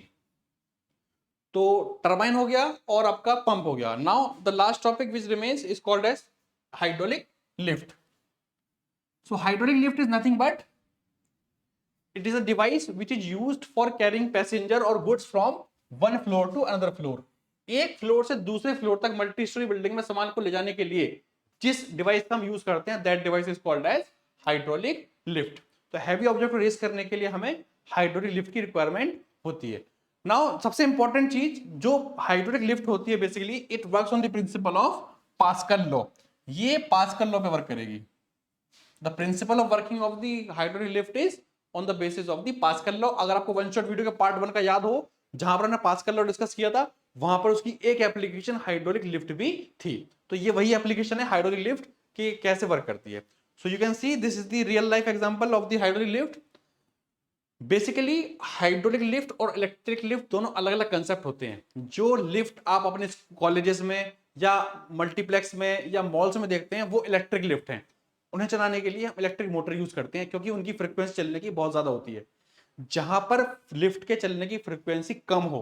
तो टरबाइन हो गया और आपका पंप हो गया। Now the last topic which remains is called as hydraulic lift. So hydraulic lift is nothing but it is a device which is used for carrying passenger or goods from one floor to another floor। एक floor से दूसरे floor तक multi storey building में सामान को ले जाने के लिए जिस डिवाइस का हम यूज करते हैं that device is called as hydraulic lift. तो हैवी ऑब्जेक्ट को रेस करने के लिए हमें हाइड्रोलिक लिफ्ट की रिक्वायरमेंट होती है। नाउ सबसे इंपॉर्टेंट चीज जो हाइड्रोलिक लिफ्ट होती है, basically it works on the principle of pascal law. ये पास्कल लॉ पे वर्क करेगी। The principle of working of the hydraulic lift is on the basis of the pascal law. अगर आपको one shot video के part 1 का याद हो, जहां पर हमने पास्कल लॉ डिस्कस किया था, वहां पर उसकी एक एप्लीकेशन हाइड्रोलिक लिफ्ट भी थी। तो ये वही एप्लीकेशन है हाइड्रोलिक लिफ्ट कि कैसे वर्क करती है। So you can see this is the real life example of the hydraulic lift. Basically hydraulic lift और इलेक्ट्रिक लिफ्ट दोनों अलग अलग कंसेप्ट होते हैं। जो लिफ्ट आप अपने कॉलेजेस में या मल्टीप्लेक्स में या मॉल्स में देखते हैं वो इलेक्ट्रिक लिफ्ट हैं। उन्हें चलाने के लिए हम इलेक्ट्रिक मोटर यूज करते हैं क्योंकि उनकी फ्रीक्वेंसी चलने की बहुत ज्यादा होती है। जहां पर लिफ्ट के चलने की फ्रीक्वेंसी कम हो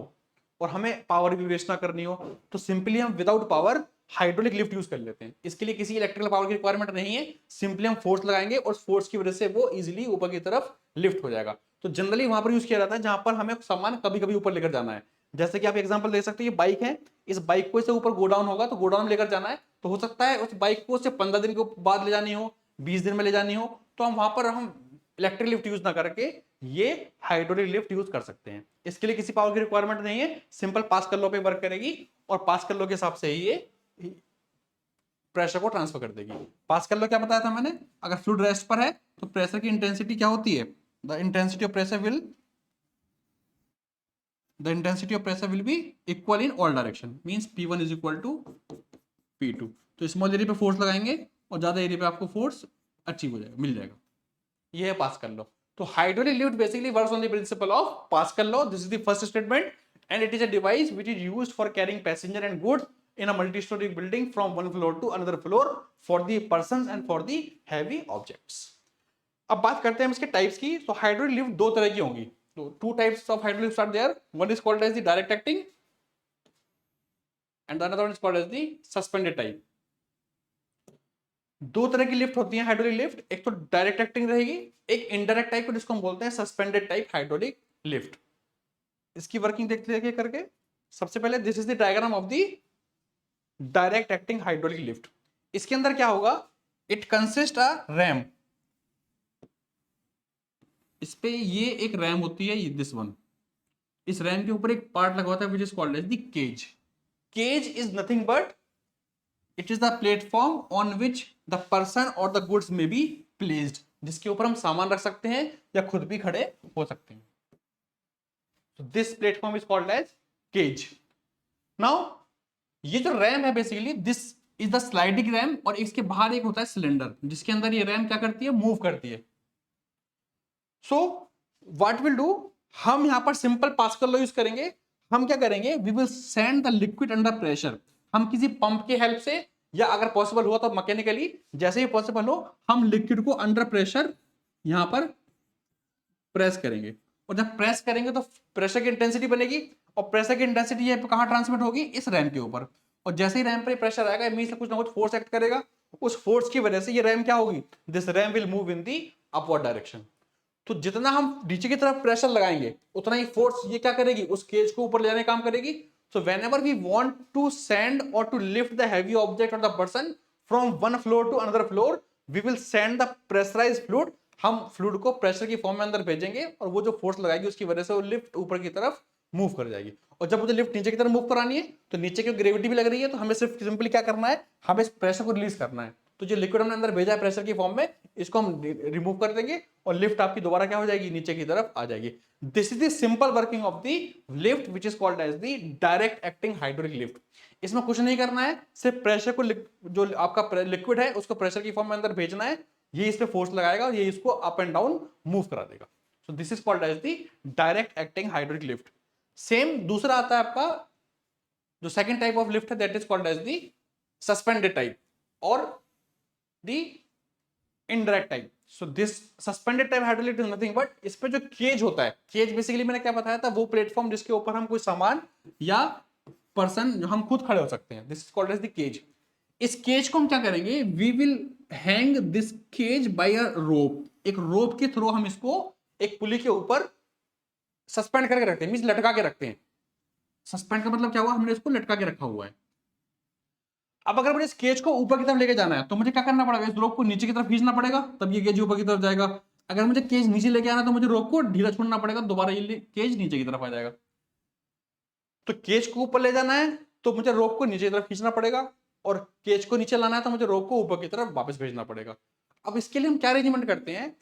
और हमें पावर भी वेस्ट ना करनी हो, तो सिंपली हम without power hydraulic lift use कर लेते हैं। इसके लिए किसी इलेक्ट्रिकल पावर की रिक्वायरमेंट नहीं है, सिंपली हम फोर्स लगाएंगे और फोर्स की वजह से वो इजीली ऊपर की तरफ लिफ्ट हो जाएगा। तो जनरली वहां पर यूज किया जाता है जहां पर हमें सामान कभी कभी ऊपर लेकर जाना है। जैसे कि आप एग्जांपल दे सकते हैं, ये बाइक है, इस बाइक को इससे ऊपर गोडाउन होगा तो गोडाउन लेकर जाना है, तो हो सकता है उस बाइक को उससे 15 दिन के बाद ले जानी हो, 20 दिन में ले जानी हो, तो हम वहां पर हम इलेक्ट्रिक लिफ्ट यूज ना करके ये हाइड्रोलिक लिफ्ट यूज कर सकते हैं। इसके लिए किसी पावर की रिक्वायरमेंट नहीं है, सिंपल पास्कल लॉ पे वर्क करेगी और पास्कल लॉ के हिसाब से ही ये प्रेशर को ट्रांसफर कर देगी। पास्कल लॉ क्या बताया था मैंने, अगर फ्लूइड रेस्ट पर है तो प्रेशर की इंटेंसिटी क्या होती है, the intensity of pressure will be equal in all direction, means P1 is equal to P2। तो स्मॉल एरिया पे फोर्स लगाएंगे और ज्यादा एरिया पे आपको फोर्स अचीव हो जाएगा, मिल जाएगा। ये है पास्कल लॉ। तो hydraulic lift basically works on the principle of pascal law. This is the first statement and it is a device which is used for carrying passenger and goods in a multi-story building from one floor to another floor for the persons and for the heavy objects। अब बात करते हैं इसके types की। तो hydraulic lift दो तरह की होंगी। तो two types of hydraulic lift are there, one is called as the direct acting and another one is called as the suspended type. दो तरह की लिफ्ट होती है हाइड्रोलिक लिफ्ट, एक तो डायरेक्ट एक्टिंग रहेगी, एक इनडायरेक्ट टाइप जिसको हम बोलते हैं सस्पेंडेड टाइप हाइड्रोलिक लिफ्ट। इसकी वर्किंग देखते हैं करके। सबसे पहले this is the diagram of the direct acting hydraulic lift. इसके अंदर क्या होगा, इट कंसिस्ट अ रैम। इस पे ये एक रैम होती है, दिस वन। इस रैम के ऊपर एक पार्ट लगा होता है which is called as the cage. Cage is nothing but it is the platform on which the person और the goods may be placed, जिसके ऊपर हम सामान रख सकते हैं या खुद भी खड़े हो सकते हैं। So this platform is called as cage। Now ये जो रैम है basically this is the sliding RAM, और इसके बाहर एक होता है सिलेंडर जिसके अंदर ये रैम क्या करती है, मूव करती है। सो व्हाट विल डू, हम यहां पर सिंपल पास्कल लॉ यूज करेंगे। हम क्या करेंगे, we will send the liquid under pressure. हम किसी पंप की हेल्प से या अगर पॉसिबल हुआ तो मैकेनिकली, जैसे ही पॉसिबल हो हम लिक्विड को अंडर प्रेशर यहां पर प्रेस करेंगे, और जब प्रेस करेंगे तो प्रेशर की इंटेंसिटी बनेगी, और प्रेशर की इंटेंसिटी ये कहां ट्रांसमिट होगी, इस रैम के ऊपर। और जैसे ही रैम पर प्रेशर आएगा इट मींस कुछ ना कुछ फोर्स एक्ट करेगा, उस फोर्स की वजह से ये रैम क्या होगी, this ram will move in the upward direction. तो जितना हम नीचे की तरफ प्रेशर लगाएंगे उतना ही फोर्स ये क्या करेगी, उस केज को ऊपर ले जाने का काम करेगी। So whenever we want to send और to lift the heavy object और the person from one floor to another floor, we will send the pressurised fluid. हम फ्लूइड को प्रेशर की फॉर्म में अंदर भेजेंगे और वो जो फोर्स लगाएगी उसकी वजह से वो लिफ्ट ऊपर की तरफ मूव कर जाएगी। और जब मुझे लिफ्ट नीचे की तरफ मूव करानी है तो नीचे की ग्रेविटी भी लग रही है, तो हमें सिर्फ सिंपली क्या करना है, हमें इस प्रेशर को रिलीज करना है। तो जो लिक्विड हमने अंदर भेजा है प्रेशर की फॉर्म में, इसको हम रिमूव कर देंगे और लिफ्ट आपकी दोबारा क्या हो जाएगी, नीचे की तरफ आ जाएगी। This is the simple working of the lift which is called as the direct acting hydraulic lift. इसमें कुछ नहीं करना है, सिर्फ प्रेशर को, जो आपका लिक्विड है उसको प्रेशर की फॉर्म में अंदर भेजना है, ये इस पे फोर्स लगाएगा और ये इसको अप एंड डाउन मूव करा देगा। So this is called as the direct acting hydraulic lift. Same दूसरा आता है आपका जो सेकंड टाइप ऑफ लिफ्ट है, that is called as the suspended type और the indirect type. So this suspended type hydraulic is nothing but इस पे जो केज होता है, केज बेसिकली मैंने क्या बताया था, वो प्लेटफॉर्म जिसके ऊपर हम कोई सामान या पर्सन जो हम खुद खड़े हो सकते हैं, this is called as the cage. इस केज को हम क्या करेंगे, we will hang this cage by a rope. एक रोप के थ्रू हम इसको एक पुली के ऊपर सस्पेंड करके रखते हैं, मींस लटका के रखते हैं। सस्पेंड का मतलब क्या हुआ, हमने इसको लटका के रखा हुआ है। अब अगर मुझे इस केज को ऊपर की तरफ लेके जाना है तो मुझे क्या करना पड़ेगा, इस रोप को नीचे की तरफ खींचना पड़ेगा, तब ये केज ऊपर की तरफ जाएगा। अगर मुझे केज नीचे लेके आना है तो मुझे रोप को ढीला छोड़ना पड़ेगा, दोबारा ये केज नीचे की तरफ आ जाएगा। तो केज को ऊपर ले जाना है तो मुझे रोप को नीचे की तरफ खींचना पड़ेगा, और केज को नीचे लाना है तो मुझे रोप को ऊपर की तरफ वापस भेजना पड़ेगा। अब इसके लिए हम क्या अरेंजमेंट करते हैं,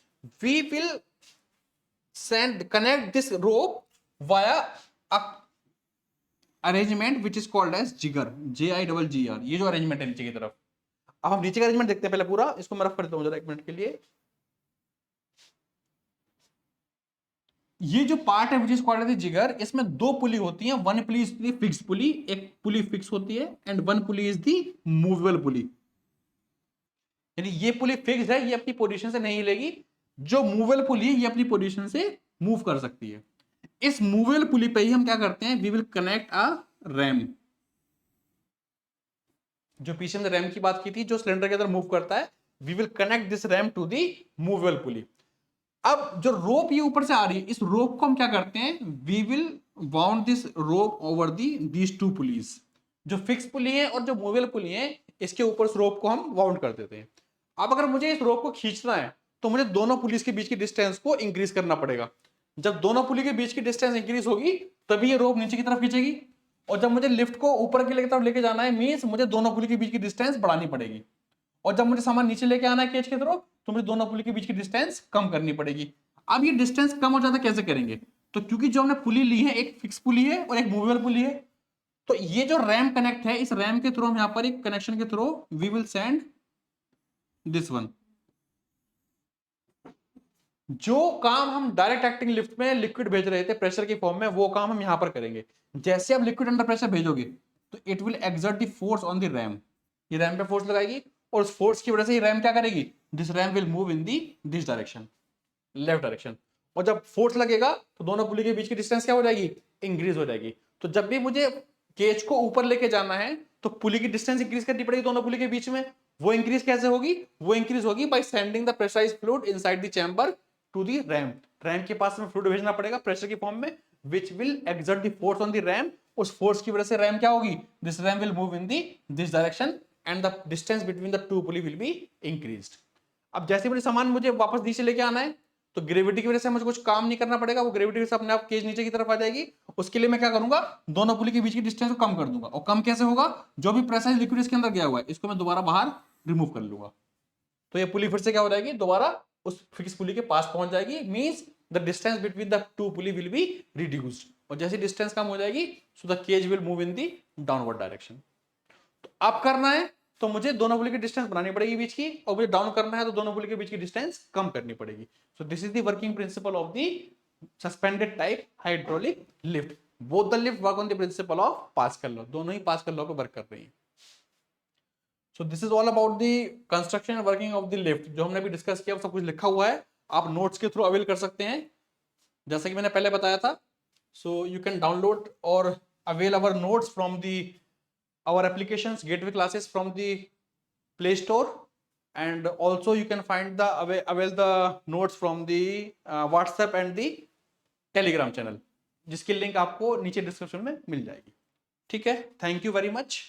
we will connect this rope via a arrangement which is called as jigger, JIGGR। ये जो अरेंजमेंट है नीचे की तरफ। अब हम नीचे का अरेंजमेंट देखते हैं पहले पूरा, इसको मैं रफ कर देता हूं जरा एक मिनट के लिए। ये जो पार्ट है which is called as जिगर, इसमें दो पुली होती हैं, one pulley is the fix pulley, एक पुली फिक्स होती है, and one pulley is the movable pulley. यानी ये पुली फिक्स है, ये अपनी पोजीशन से नहीं हिलेगी, जो मूवेबल पुली है ये अपनी पोजीशन से मूव कर सकती है। इस मूवेबल पुली पे ही हम क्या करते हैं, we will connect a ram. जो पीछे हमने रैम की बात की थी, जो सिलेंडर के अंदर मूव करता है, we will connect this ram to the movable pulley. अब जो रोप ये ऊपर से आ रही है, इस रोप को हम क्या करते हैं, we will bound this rope over these two pulleys. जो फिक्स पुली है और जो मूवेबल पुली है, इसके ऊपर इस रोप को हम बाउंड कर देते हैं। अब अगर मुझे इस रोप को खींचना है तो मुझे दोनों पुलिस के बीच की डिस्टेंस को इंक्रीज करना पड़ेगा। जब दोनों पुली के बीच की डिस्टेंस इंक्रीज होगी तभी ये रोप नीचे की तरफ खींचेगी, और जब मुझे लिफ्ट को ऊपर की तरफ लेके जाना है, मींस मुझे दोनों पुली के बीच की डिस्टेंस बढ़ानी पड़ेगी। और जब मुझे सामान नीचे लेके आना है केज के थ्रू, तो मुझे दोनों पुली के बीच की डिस्टेंस कम करनी पड़ेगी। अब ये डिस्टेंस कम हो जाता कैसे करेंगे, तो क्योंकि जो हमने पुली ली है, एक फिक्स पुली है और एक मूवेबल पुली है, तो ये जो रैम कनेक्ट है, इस रैम के थ्रू हम यहां पर एक कनेक्शन के through we will send this one. जो काम हम डायरेक्ट एक्टिंग लिफ्ट में लिक्विड भेज रहे थे प्रेशर की फॉर्म में, वो काम हम यहां पर करेंगे। जैसे आप लिक्विड अंडर प्रेशर भेजोगे तो it will exert the force on the RAM, ये रैम पे फोर्स लगाएगी, और उस फोर्स की वजह से ये रैम क्या करेगी, this ram will move in the this direction, left direction. और जब फोर्स लगेगा तो दोनों पुली के बीच की डिस्टेंस क्या हो जाएगी, इंक्रीज हो जाएगी। तो जब भी मुझे केज को ऊपर लेके जाना है तो पुली की डिस्टेंस इंक्रीज करनी पड़ेगी दोनों पुली के बीच में। वो इंक्रीज कैसे होगी, वो इंक्रीज होगी by sending the pressurised fluid inside the chamber to the ram. Ram के पास में फ्लूइड भेजना पड़ेगा प्रेशर की फॉर्म में, which will exert the force on the ram. उस फोर्स की वजह से रैम क्या होगी, this ram will move in the this direction and the distance between the two pulley will be increased. अब जैसे मुझे सामान मुझे वापस नीचे लेके आना है, तो ग्रेविटी की वजह से मुझे कुछ काम नहीं करना पड़ेगा, वो ग्रेविटी से अपने आप केज नीचे की तरफ आ जाएगी। उसके लिए मैं क्या करूंगा, दोनों पुली के बीच की डिस्टेंस को कम कर दूंगा। और कम कैसे होगा, जो भी प्रेशराइज्ड लिक्विड इसके अंदर गया हुआ है, इसको मैं दोबारा बाहर रिमूव कर लूंगा, तो ये पुली फिर से क्या हो जाएगी, दोबारा उस फिक्स पुली के पास पहुंच जाएगी। Means the distance between the two pulley will be reduced, और जैसे डिस्टेंस कम हो जाएगी so the cage will move in the downward direction. तो अब करना है तो मुझे दोनों पुली की डिस्टेंस बनानी पड़ेगी बीच की, और मुझे डाउन करना है तो दोनों पुली के बीच की डिस्टेंस कम करनी पड़ेगी। सो this is the working principle of the suspended type hydraulic lift. Both the lift work on the principle of pascal law, दोनों ही पास्कल लॉ पे वर्क कर रही है। So this is all about the construction and working of the lift. जो हमने अभी discuss किया सब कुछ लिखा हुआ है, आप नोट्स के थ्रू अवेल कर सकते हैं जैसा कि मैंने पहले बताया था। सो यू कैन डाउनलोड और avail our notes from the our applications gateway classes from the play store, and also you can find the avail the notes from the WhatsApp and the Telegram channel, जिसकी link आपको नीचे description में मिल जाएगी। ठीक है, thank you very much.